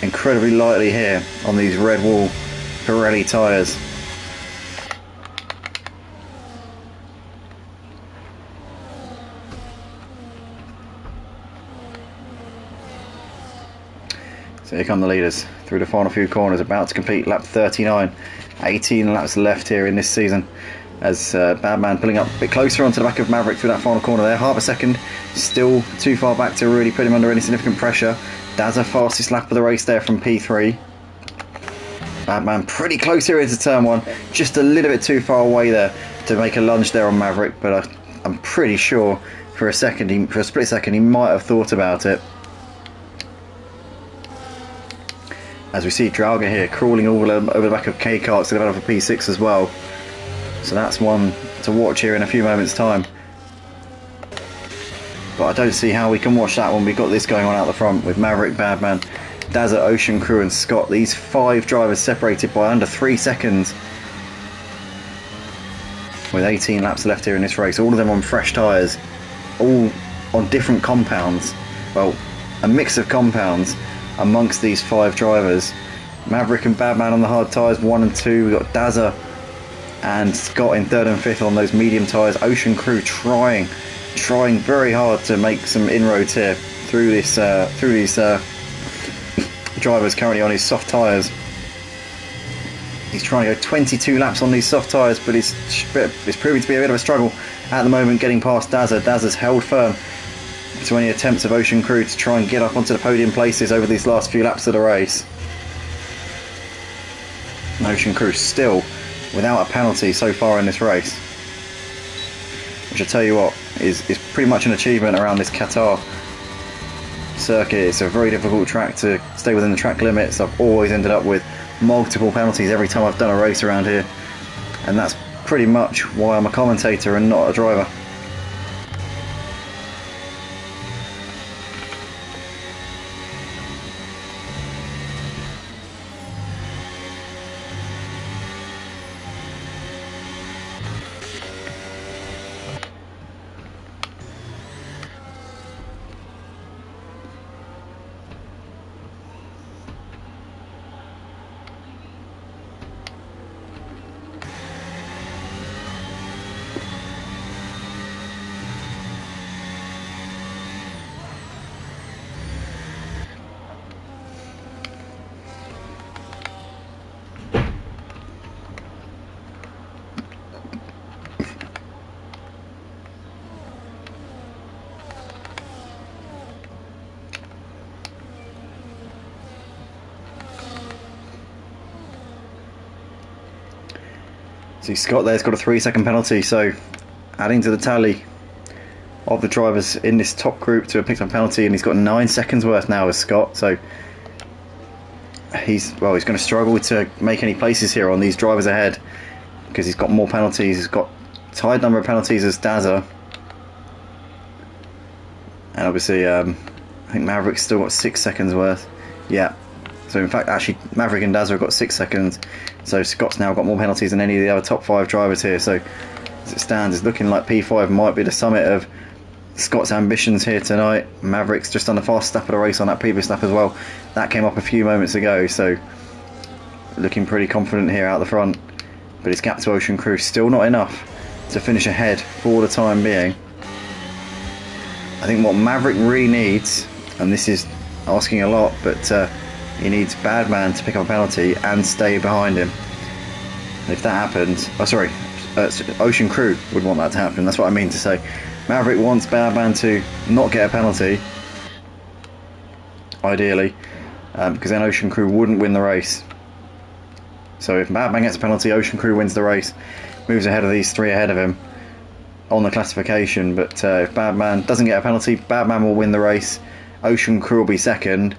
incredibly lightly here on these Red Wall Pirelli tyres. So here come the leaders through the final few corners, about to complete lap 39. 18 laps left here in this season, as Badman pulling up a bit closer onto the back of Maverick through that final corner there. Half a second, still too far back to really put him under any significant pressure. Dazza fastest lap of the race there from P3. Badman pretty close here into turn 1, just a little bit too far away there to make a lunge there on Maverick, but I'm pretty sure for a split second he might have thought about it. As we see Draga here crawling all over the back of K-Karts to develop a P6 as well. So that's one to watch here in a few moments time. But I don't see how we can watch that when we've got this going on out the front with Maverick, Badman, Dazza, Ocean Crew and Scott. These 5 drivers separated by under 3 seconds. With 18 laps left here in this race. All of them on fresh tyres. All on different compounds. Well, a mix of compounds amongst these 5 drivers. Maverick and Badman on the hard tyres 1 and 2. We've got Dazza and Scott in 3rd and 5th on those medium tyres. Ocean Crew trying very hard to make some inroads here through these drivers currently on his soft tyres. He's trying to go 22 laps on these soft tyres, but it's proving to be a bit of a struggle at the moment getting past Dazza. Dazza's held firm to any attempts of Ocean Crew to try and get up onto the podium places over these last few laps of the race. Ocean Crew still without a penalty so far in this race, which I tell you what is pretty much an achievement around this Qatar circuit. It's a very difficult track to stay within the track limits. I've always ended up with multiple penalties every time I've done a race around here, and that's pretty much why I'm a commentator and not a driver. See, Scott there's got a 3-second penalty, so adding to the tally of the drivers in this top group to have picked up a penalty, and he's got 9 seconds worth now as Scott, so he's going to struggle to make any places here on these drivers ahead because he's got more penalties. He's got a tied number of penalties as Dazza, and obviously I think Maverick's still got 6 seconds worth. Yeah, so in fact actually Maverick and Dazza have got 6 seconds, so Scott's now got more penalties than any of the other top 5 drivers here. So as it stands, it's looking like P5 might be the summit of Scott's ambitions here tonight. Maverick's just done the fastest lap of the race on that previous lap as well. That came up a few moments ago, so looking pretty confident here out the front. But his gap to Ocean Crew still not enough to finish ahead for the time being. I think what Maverick really needs, and this is asking a lot, but he needs Badman to pick up a penalty and stay behind him. And if that happens, Ocean Crew would want that to happen. That's what I mean to say. Maverick wants Badman to not get a penalty, ideally, because then Ocean Crew wouldn't win the race. So if Badman gets a penalty, Ocean Crew wins the race, moves ahead of these 3 ahead of him on the classification, but if Badman doesn't get a penalty, Badman will win the race, Ocean Crew will be second,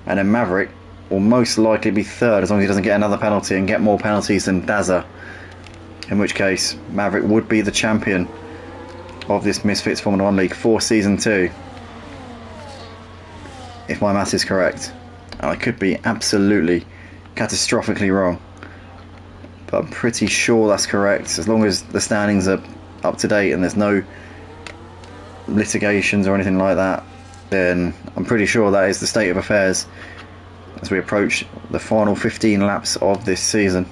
and then Maverick will most likely be third as long as he doesn't get another penalty and get more penalties than Dazza, in which case Maverick would be the champion of this Misfits Formula 1 League for Season 2, if my math is correct. And I could be absolutely catastrophically wrong, but I'm pretty sure that's correct. As long as the standings are up to date and there's no litigations or anything like that, then I'm pretty sure that is the state of affairs as we approach the final 15 laps of this season.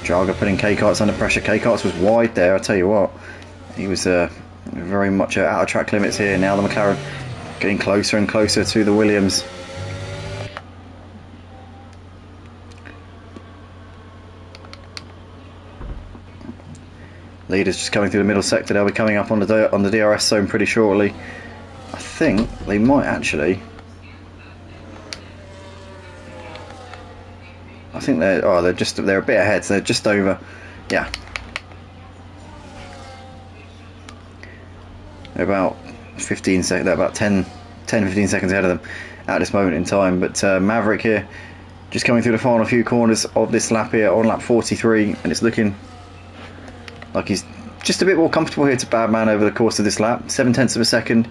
Draga putting K-Karts under pressure. K-Karts was wide there, I tell you what. He was very much out of track limits here. Now the McLaren getting closer and closer to the Williams. Leaders just coming through the middle sector. They'll be coming up on the DRS zone pretty shortly. I think they might actually. I think they're a bit ahead. So they're just over. Yeah. They're about 15 seconds. They're about 10-15 seconds ahead of them at this moment in time. But Maverick here, just coming through the final few corners of this lap here on lap 43, and it's looking like he's just a bit more comfortable here to Badman over the course of this lap. 0.7 of a second.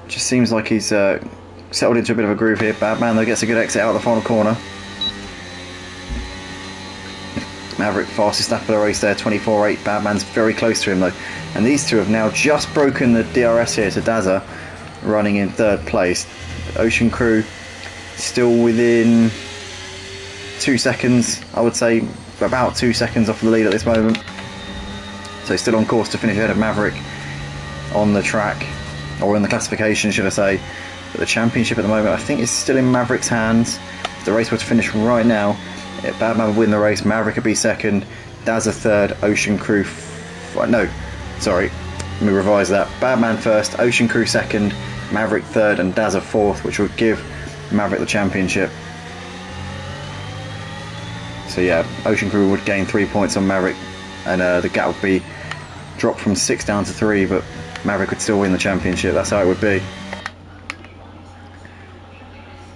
Just seems like he's settled into a bit of a groove here. Badman though gets a good exit out of the final corner. Maverick fastest lap of the race there, 24.8. Badman's very close to him though. And these two have now just broken the DRS here to Dazza, running in third place. Ocean Crew still within 2 seconds, I would say, about 2 seconds off the lead at this moment. So still on course to finish ahead of Maverick on the track, or in the classification should I say. But the championship at the moment I think is still in Maverick's hands. If the race were to finish right now, Badman would win the race, Maverick would be second, Dazza third, Ocean Crew no, sorry, let me revise that. Badman first, Ocean Crew second, Maverick third and Dazza fourth, which would give Maverick the championship. So yeah, Ocean Crew would gain 3 points on Maverick, and the gap would be dropped from 6 down to 3, but Maverick would still win the championship. That's how it would be.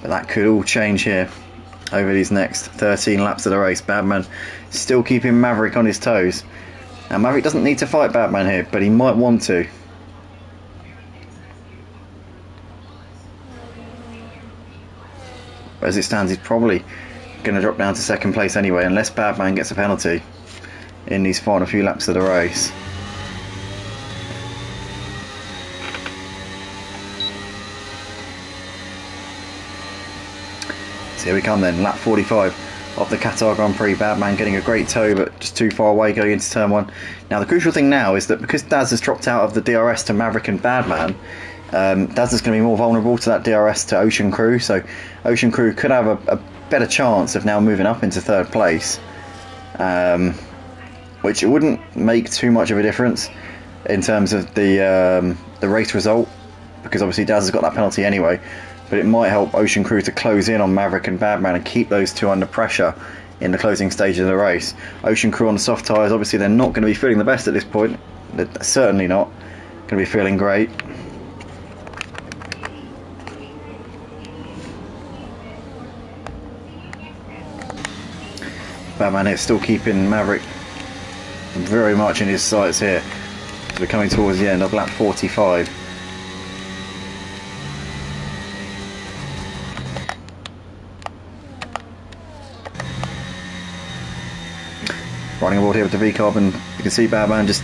But that could all change here over these next 13 laps of the race. Badman still keeping Maverick on his toes. Now Maverick doesn't need to fight Badman here, but he might want to. But as it stands, he's probably going to drop down to second place anyway, unless Badman gets a penalty in these final few laps of the race. So here we come then, lap 45 of the Qatar Grand Prix. Badman getting a great tow, but just too far away going into turn 1. Now the crucial thing now is that because Daz has dropped out of the DRS to Maverick and Badman, Daz is going to be more vulnerable to that DRS to Ocean Crew, so Ocean Crew could have a better chance of now moving up into third place, which it wouldn't make too much of a difference in terms of the race result, because obviously Daz has got that penalty anyway. But it might help Ocean Crew to close in on Maverick and Badman and keep those two under pressure in the closing stage of the race. Ocean Crew on the soft tyres, obviously they're not going to be feeling the best at this point. They're certainly not going to be feeling great. Badman is still keeping Maverick very much in his sights here. So we're coming towards the end of lap 45. Running aboard here with the V-Carbon, you can see Badman just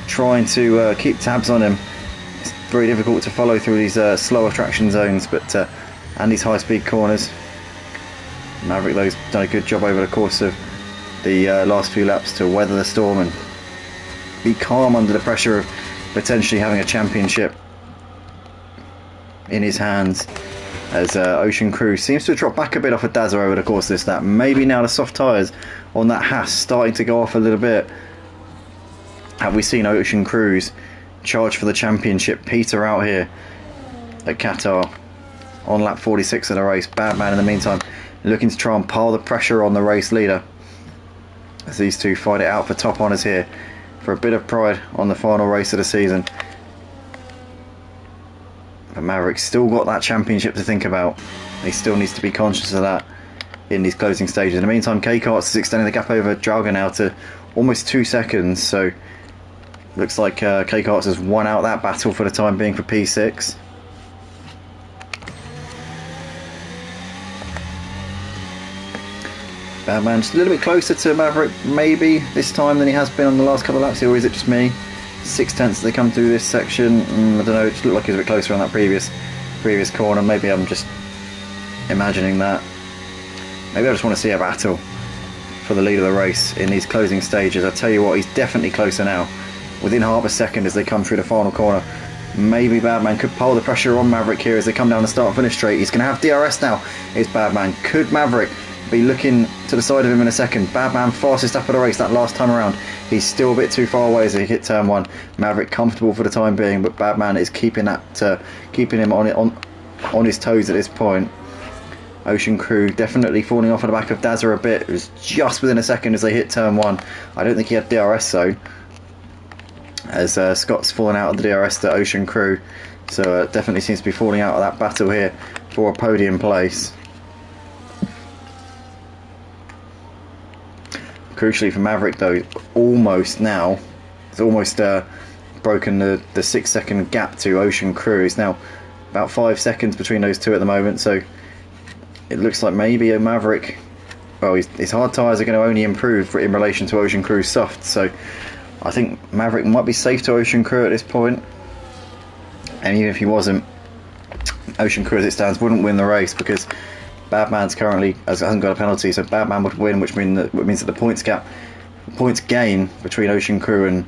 trying to keep tabs on him. It's very difficult to follow through these slower traction zones, but and these high-speed corners. Maverick though has done a good job over the course of the last few laps to weather the storm and be calm under the pressure of potentially having a championship in his hands, as Ocean Crew seems to have dropped back a bit off of Dazza over the course of this lap. Maybe now the soft tyres on that Haas starting to go off a little bit. Have we seen Ocean Crew's charge for the championship peter out here at Qatar on lap 46 of the race? Badman in the meantime looking to try and pile the pressure on the race leader as these two fight it out for top honours here for a bit of pride on the final race of the season. But Maverick's still got that championship to think about. He still needs to be conscious of that in these closing stages. In the meantime, K-Karts is extending the gap over Draga now to almost 2 seconds, so looks like K-Karts has won out that battle for the time being for P6. Badman just a little bit closer to Maverick maybe this time than he has been on the last couple of laps, or is it just me? 6 tenths as they come through this section. I don't know, it just looked like he was a bit closer on that previous corner. Maybe I'm just imagining that. Maybe I just want to see a battle for the lead of the race in these closing stages. I tell you what, he's definitely closer now. Within half a second as they come through the final corner. Maybe Badman could pull the pressure on Maverick here as they come down the start finish straight. He's going to have DRS now. It's Badman. Could Maverick be looking to the side of him in a second? Badman fastest up of the race that last time around. He's still a bit too far away as he hit turn 1. Maverick comfortable for the time being, but Badman is keeping him on his toes at this point. Ocean Crew definitely falling off on the back of Dazza a bit. It was just within a second as they hit turn 1. I don't think he had DRS though, as Scott's fallen out of the DRS to Ocean Crew, so definitely seems to be falling out of that battle here for a podium place. Crucially for Maverick though, almost now, it's almost broken the 6 second gap to Ocean Crew. It's now about 5 seconds between those two at the moment, so it looks like maybe a Maverick, well, his hard tyres are going to only improve in relation to Ocean Crew's soft, so I think Maverick might be safe to Ocean Crew at this point. And even if he wasn't, Ocean Crew as it stands wouldn't win the race because Badman's currently hasn't got a penalty, so Badman would win, which means that the points gain between Ocean Crew and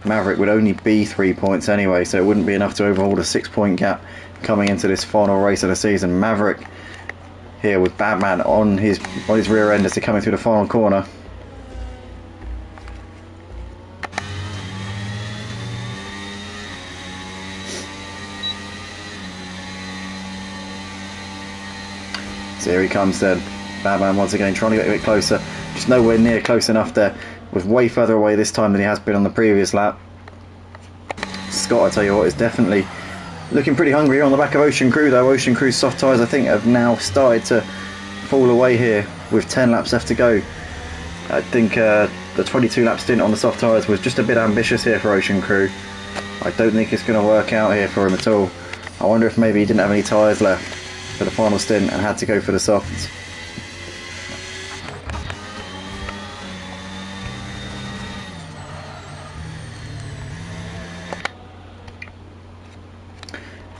Maverick would only be 3 points anyway, so it wouldn't be enough to overhaul the 6 point gap coming into this final race of the season. Maverick here with Badman on his rear end as they're coming through the final corner. So here he comes then, Badman once again trying to get a bit closer, just nowhere near close enough there, was way further away this time than he has been on the previous lap. Scott, I tell you what, is definitely looking pretty hungry here on the back of Ocean Crew though. Ocean Crew's soft tyres I think have now started to fall away here with 10 laps left to go. I think the 22 lap stint on the soft tyres was just a bit ambitious here for Ocean Crew. I don't think it's going to work out here for him at all. I wonder if maybe he didn't have any tyres left for the final stint and had to go for the softs.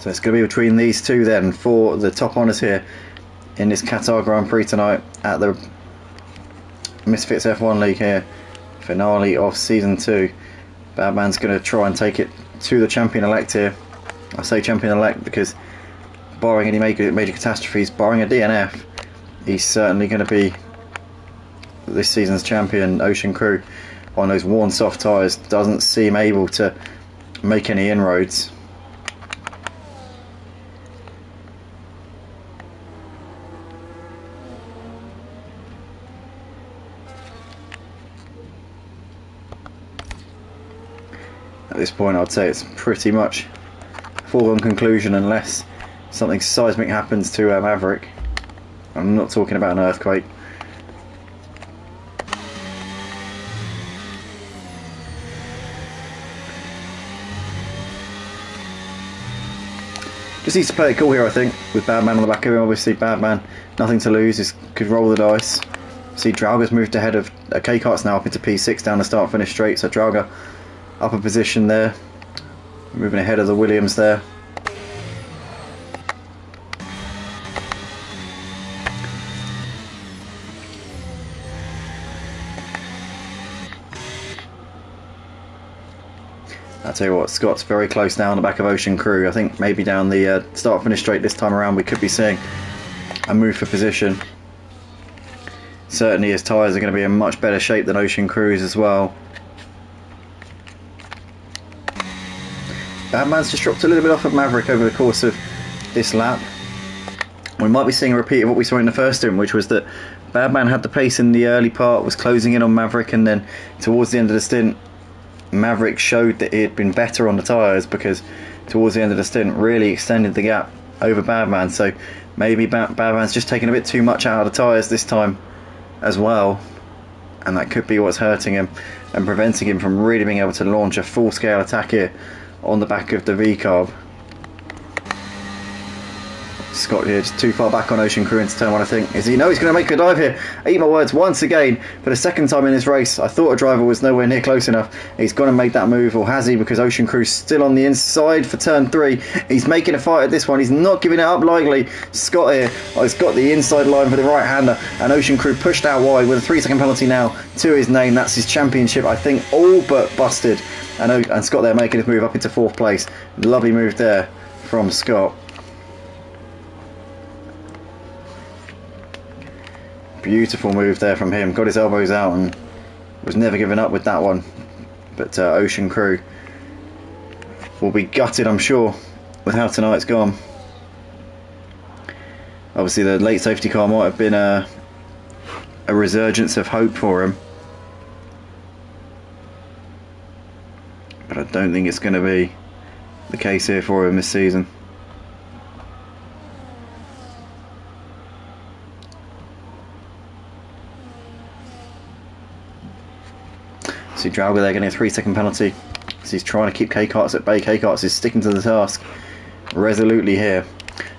So it's going to be between these two then for the top honours here in this Qatar Grand Prix tonight at the Misfits F1 League here, finale of Season 2. Badman's going to try and take it to the champion-elect here. I say champion-elect because barring any major catastrophes, barring a DNF, he's certainly going to be this season's champion. Ocean Crew on those worn soft tyres doesn't seem able to make any inroads. At this point I'd say it's pretty much foregone conclusion unless something seismic happens to Maverick. I'm not talking about an earthquake. Just needs to play it cool here I think, with Badman on the back of him. Obviously Badman, nothing to lose, just could roll the dice. See Drauga's moved ahead of K-Kart's now up into P6 down the start finish straight, so Drauga up a position there, moving ahead of the Williams there. I'll tell you what, Scott's very close now on the back of Ocean Crew. I think maybe down the start finish straight this time around we could be seeing a move for position. Certainly his tyres are going to be in much better shape than Ocean Crew's as well. Badman's just dropped a little bit off of Maverick over the course of this lap. we might be seeing a repeat of what we saw in the first stint, which was that Badman had the pace in the early part, was closing in on Maverick, and then towards the end of the stint, Maverick showed that he had been better on the tyres, because towards the end of the stint really extended the gap over Badman. So maybe Badman's just taken a bit too much out of the tyres this time as well, and that could be what's hurting him and preventing him from really being able to launch a full-scale attack here on the back of the V-carb. Scott here just too far back on Ocean Crew into turn one, I think. Is he? No, he's going to make a dive here. I eat my words once again for the second time in this race. I thought a driver was nowhere near close enough. He's gone and made that move, or has he? Because Ocean Crew's still on the inside for turn three. He's making a fight at this one. He's not giving it up lightly. Scott here has got the inside line for the right-hander, and Ocean Crew pushed out wide with a 3-second penalty now to his name. That's his championship, I think, all but busted. And Scott there making his move up into 4th place. Lovely move there from Scott. Beautiful move there from him. Got his elbows out and was never giving up with that one. But Ocean Crew will be gutted, I'm sure, with how tonight's gone. Obviously the late safety car might have been a resurgence of hope for him, but I don't think it's going to be the case here for him this season. See Drauger there getting a 3-second penalty. So he's trying to keep K-Karts at bay. K-Karts is sticking to the task resolutely here.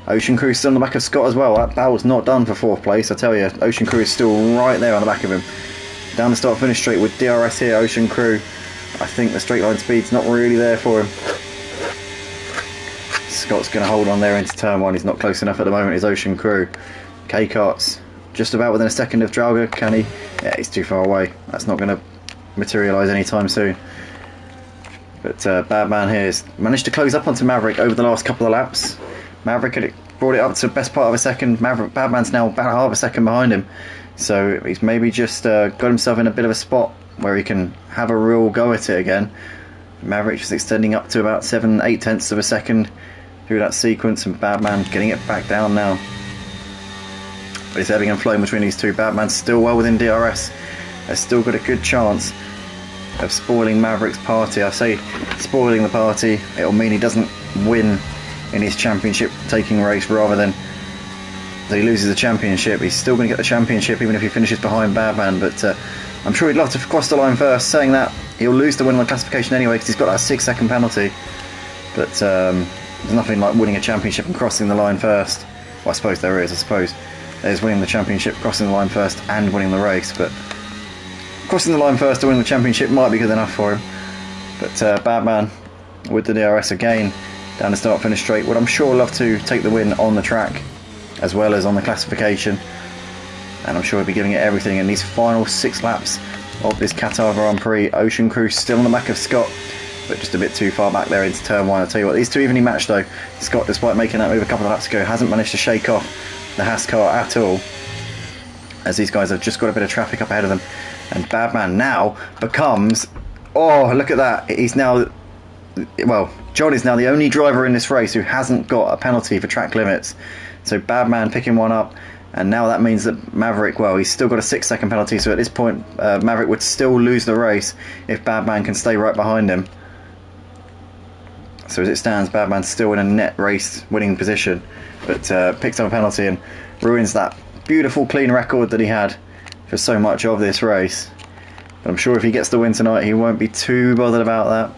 Ocean Crew still on the back of Scott as well. That battle's not done for 4th place, I tell you. Ocean Crew is still right there on the back of him. Down the start finish straight with DRS here. Ocean Crew, I think the straight line speed's not really there for him. Scott's going to hold on there into turn one. He's not close enough at the moment, is Ocean Crew. K-Karts just about within a second of Drauger. Can he? Yeah, he's too far away. That's not going to materialise anytime soon. But Badman here has managed to close up onto Maverick over the last couple of laps. Maverick had brought it up to the best part of a second. Badman's now about half a second behind him, so he's maybe just got himself in a bit of a spot where he can have a real go at it again. Maverick just extending up to about 7-8 tenths of a second through that sequence, and Badman getting it back down now. But it's ebbing and flowing between these two. Badman's still well within DRS. Has still got a good chance of spoiling Maverick's party. I say spoiling the party, it'll mean he doesn't win in his championship taking race, rather than that he loses the championship. He's still going to get the championship even if he finishes behind Badman, but I'm sure he'd love to cross the line first. Saying that, he'll lose the win on the classification anyway because he's got that 6-second penalty, but there's nothing like winning a championship and crossing the line first. Well, I suppose there is. I suppose there's winning the championship, crossing the line first and winning the race, but crossing the line first to win the championship might be good enough for him. But Badman with the DRS again down the start finish straight would, I'm sure, love to take the win on the track as well as on the classification, and I'm sure he'll be giving it everything in these final 6 laps of this Qatar Grand Prix. Ocean Crew still on the back of Scott, but just a bit too far back there into turn one. I'll tell you what, these two evenly matched though. Scott, despite making that move a couple of laps ago, hasn't managed to shake off the Haas car at all, as these guys have just got a bit of traffic up ahead of them. And Badman now becomes, oh look at that, he's now, well, John is now the only driver in this race who hasn't got a penalty for track limits. So Badman picking one up, and now that means that Maverick, well, he's still got a 6-second penalty, so at this point Maverick would still lose the race if Badman can stay right behind him. So as it stands, Badman's still in a net race winning position, but picks up a penalty and ruins that beautiful clean record that he had for so much of this race. But I'm sure if he gets the win tonight, he won't be too bothered about that.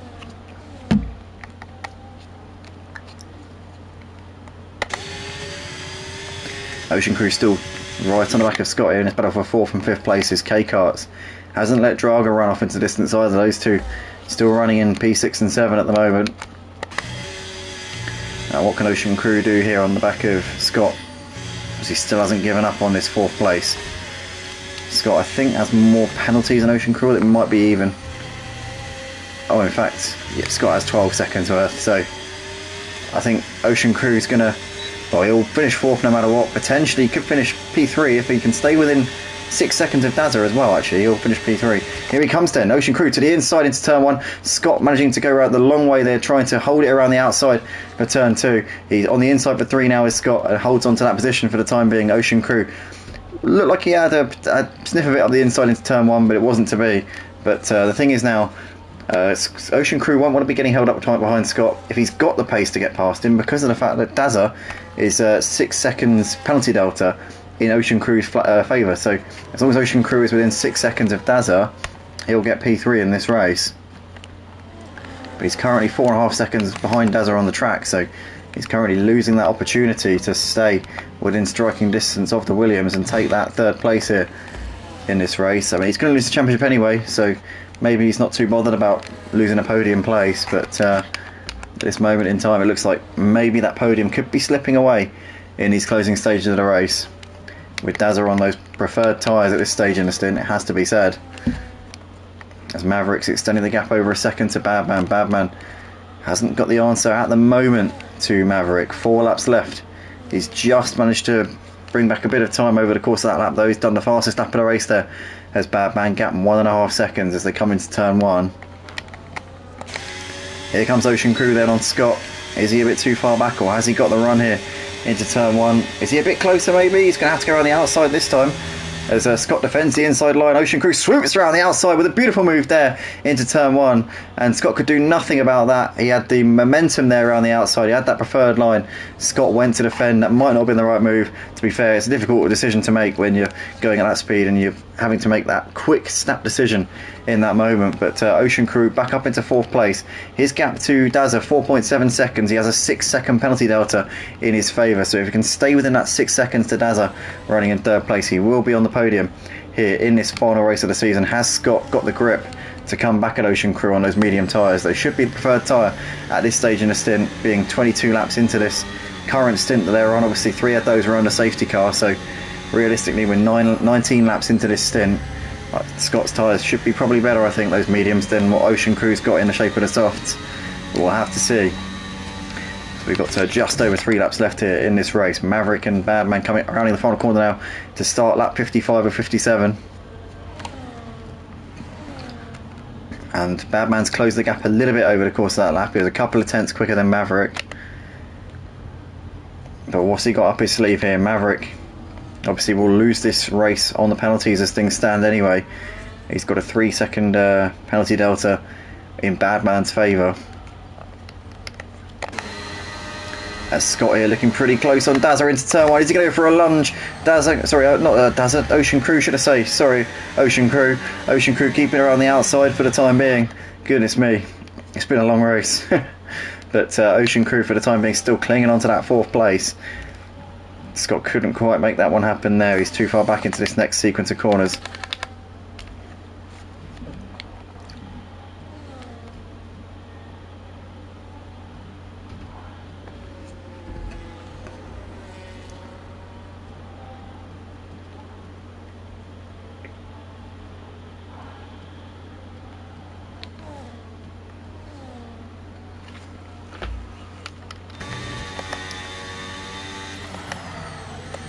Ocean Crew still right on the back of Scott here in this battle for 4th and 5th places. K-Karts hasn't let Drauger run off into the distance either. Those two still running in P6 and 7 at the moment. Now what can Ocean Crew do here on the back of Scott, as he still hasn't given up on this 4th place. Scott, I think, has more penalties than Ocean Crew. It might be even. Oh, in fact, yeah, Scott has 12 seconds worth, so I think Ocean Crew's going to, well, he'll finish 4th no matter what. Potentially could finish P3 if he can stay within 6 seconds of Dazza as well, actually. He'll finish P3. Here he comes then. Ocean Crew to the inside into turn 1. Scott managing to go around the long way there, trying to hold it around the outside for turn 2. He's on the inside for 3 now is Scott, and holds on to that position for the time being. Ocean Crew looked like he had a sniff of it up the inside into turn 1, but it wasn't to be. But the thing is now, Ocean Crew won't want to be getting held up tight behind Scott if he's got the pace to get past him, because of the fact that Dazza is 6 seconds penalty delta in Ocean Crew's favour. So as long as Ocean Crew is within 6 seconds of Dazza, he'll get P3 in this race. But he's currently 4.5 seconds behind Dazza on the track, so he's currently losing that opportunity to stay within striking distance of the Williams and take that 3rd place here in this race. I mean, he's going to lose the championship anyway, so maybe he's not too bothered about losing a podium place, but at this moment in time it looks like maybe that podium could be slipping away in these closing stages of the race. With Dazza on those preferred tyres at this stage in the stint, it has to be said. As Maverick's extending the gap over a second to Badman. Badman hasn't got the answer at the moment to Maverick. 4 laps left. He's just managed to bring back a bit of time over the course of that lap, though. He's done the fastest lap of the race there as Badman gap 1.5 seconds as they come into turn 1. Here comes Ocean Crew then on Scott. Is he a bit too far back, or has he got the run here into turn 1? Is he a bit closer maybe? He's going to have to go around the outside this time as Scott defends the inside line. Ocean Crew swoops around the outside with a beautiful move there into turn 1, and Scott could do nothing about that. He had the momentum there around the outside, he had that preferred line. Scott went to defend. That might not have been the right move, to be fair. It's a difficult decision to make when you're going at that speed and you're having to make that quick snap decision in that moment. But Ocean Crew back up into 4th place. His gap to Dazza 4.7 seconds. He has a 6-second penalty delta in his favour, so if he can stay within that 6 seconds to Dazza running in 3rd place, he will be on the podium here in this final race of the season. Has Scott got the grip to come back at Ocean Crew on those medium tyres? They should be the preferred tyre at this stage in the stint, being 22 laps into this current stint that they're on. Obviously 3 of those were under safety car, so realistically we're 19 laps into this stint. Scott's tyres should be probably better, I think, those mediums, than what Ocean Crew's got in the shape of the softs. We'll have to see. So we've got just over 3 laps left here in this race. Maverick and Badman coming around in the final corner now to start lap 55 or 57. And Badman's closed the gap a little bit over the course of that lap. He was a couple of tenths quicker than Maverick. But what's he got up his sleeve here? Maverick obviously will lose this race on the penalties as things stand anyway. He's got a 3-second penalty delta in Badman's favour. As Scott here looking pretty close on Dazza into turn 1. Is he going to go for a lunge? Dazza, sorry, not Dazza, Ocean Crew should I say. Sorry, Ocean Crew. Ocean Crew keeping her on the outside for the time being. Goodness me, it's been a long race. But Ocean Crew for the time being still clinging on to that 4th place. Scott couldn't quite make that one happen there. He's too far back into this next sequence of corners.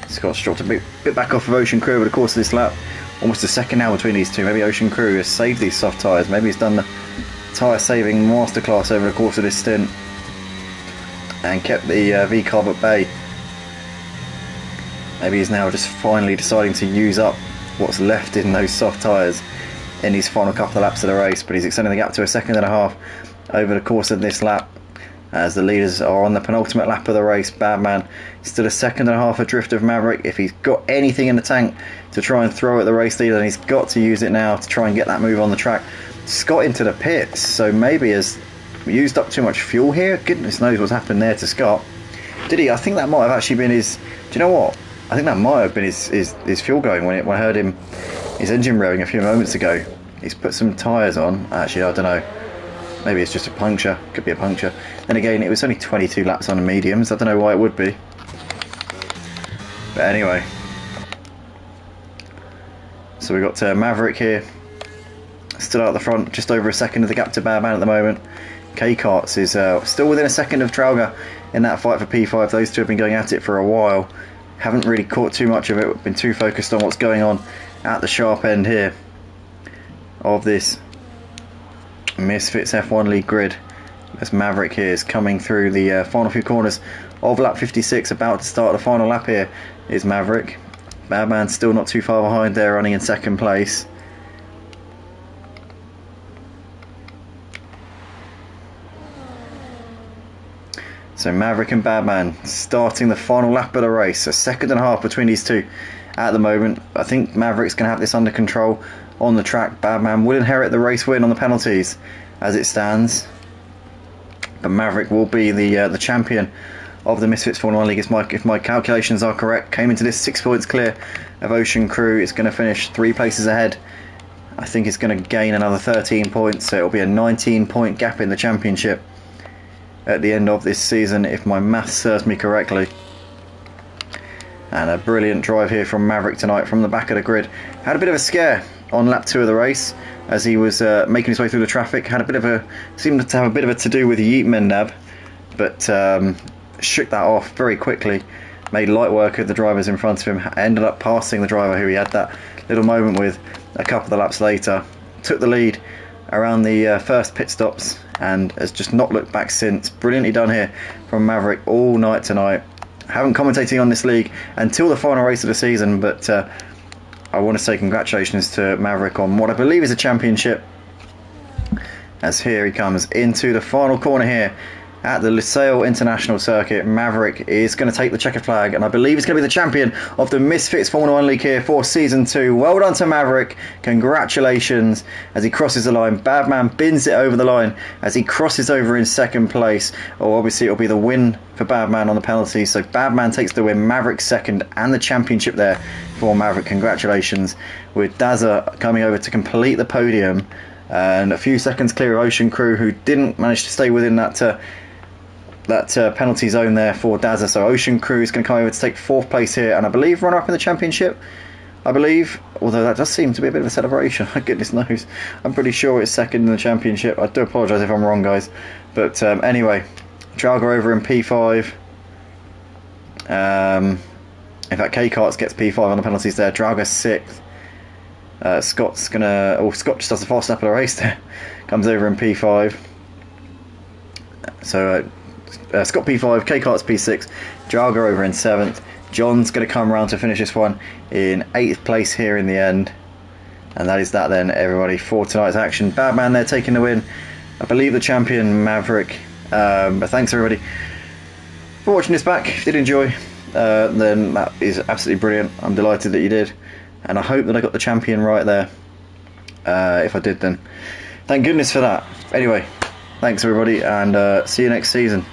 Scott's dropped a bit back off of Ocean Crew over the course of this lap. Almost a second now between these two. Maybe Ocean Crew has saved these soft tyres. Maybe he's done the tyre saving masterclass over the course of this stint and kept the V-carb at bay. Maybe he's now just finally deciding to use up what's left in those soft tyres in these final couple of laps of the race. But he's extending the gap to a 1.5 seconds over the course of this lap, as the leaders are on the penultimate lap of the race. Badman still a 1.5 seconds adrift of Maverick. If he's got anything in the tank to try and throw at the race leader, then he's got to use it now to try and get that move on the track. Scott into the pits, so maybe has used up too much fuel here. Goodness knows what's happened there to Scott. Did he? I think that might have actually been his... Do you know what? I think that might have been his fuel going when I heard him, his engine revving a few moments ago. He's put some tyres on. Actually, I don't know. Maybe it's just a puncture. Could be a puncture. Then again, it was only 22 laps on the mediums. I don't know why it would be. But anyway. So we've got Maverick here. Still out the front. Just over a second of the gap to Badman at the moment. K-Karts is still within a second of Trauger in that fight for P5. Those two have been going at it for a while. Haven't really caught too much of it. Been too focused on what's going on at the sharp end here of this Misfits F1 League grid. As Maverick here is coming through the final few corners of lap 56, about to start the final lap here is Maverick. Badman still not too far behind there, running in second place. So Maverick and Badman starting the final lap of the race. A second and a half between these two at the moment. I think Maverick's going to have this under control on the track. Badman will inherit the race win on the penalties as it stands. But Maverick will be the champion of the Misfits Formula 1 League if my calculations are correct. Came into this 6 points clear of Ocean Crew. It's going to finish 3 places ahead. I think it's going to gain another 13 points, so it'll be a 19-point gap in the championship at the end of this season, if my maths serves me correctly. And a brilliant drive here from Maverick tonight from the back of the grid. Had a bit of a scare on lap 2 of the race as he was making his way through the traffic. Seemed to have a bit of a to-do with Yeet Mendab, but shook that off very quickly. Made light work of the drivers in front of him. Ended up passing the driver who he had that little moment with a couple of laps later. Took the lead around the first pit stops and has just not looked back since. Brilliantly done here from Maverick all night tonight. Haven't commentating on this league until the final race of the season, but I want to say congratulations to Maverick on what I believe is a championship, as here he comes into the final corner here at the Lusail International Circuit. Maverick is going to take the checkered flag, and I believe he's going to be the champion of the Misfits Formula 1 League here for Season 2. Well done to Maverick. Congratulations as he crosses the line. Badman bins it over the line as he crosses over in second place. Oh, obviously it'll be the win for Badman on the penalty. So Badman takes the win, Maverick second, and the championship there for Maverick. Congratulations, with Dazza coming over to complete the podium, and a few seconds clear of Ocean Crew, who didn't manage to stay within that penalty zone there for Dazza. So Ocean Crew is going to come over to take 4th place here, and I believe runner up in the championship. I believe, although that does seem to be a bit of a celebration. Goodness knows, I'm pretty sure it's second in the championship. I do apologise if I'm wrong, guys, but anyway, Drago over in P5. In fact, K-Karts gets P5 on the penalties there. Drago 6th. Scott's gonna. Oh, Scott just does the fast lap of the race there. Comes over in P5. So Scott P5, K-Karts P6, Drago over in 7th. John's going to come around to finish this one in 8th place here in the end. And that is that then, everybody, for tonight's action. Badman there taking the win. I believe the champion, Maverick. But thanks, everybody, for watching this back. If you did enjoy, then that is absolutely brilliant. I'm delighted that you did. And I hope that I got the champion right there. If I did, then thank goodness for that. Anyway, thanks, everybody, and see you next season.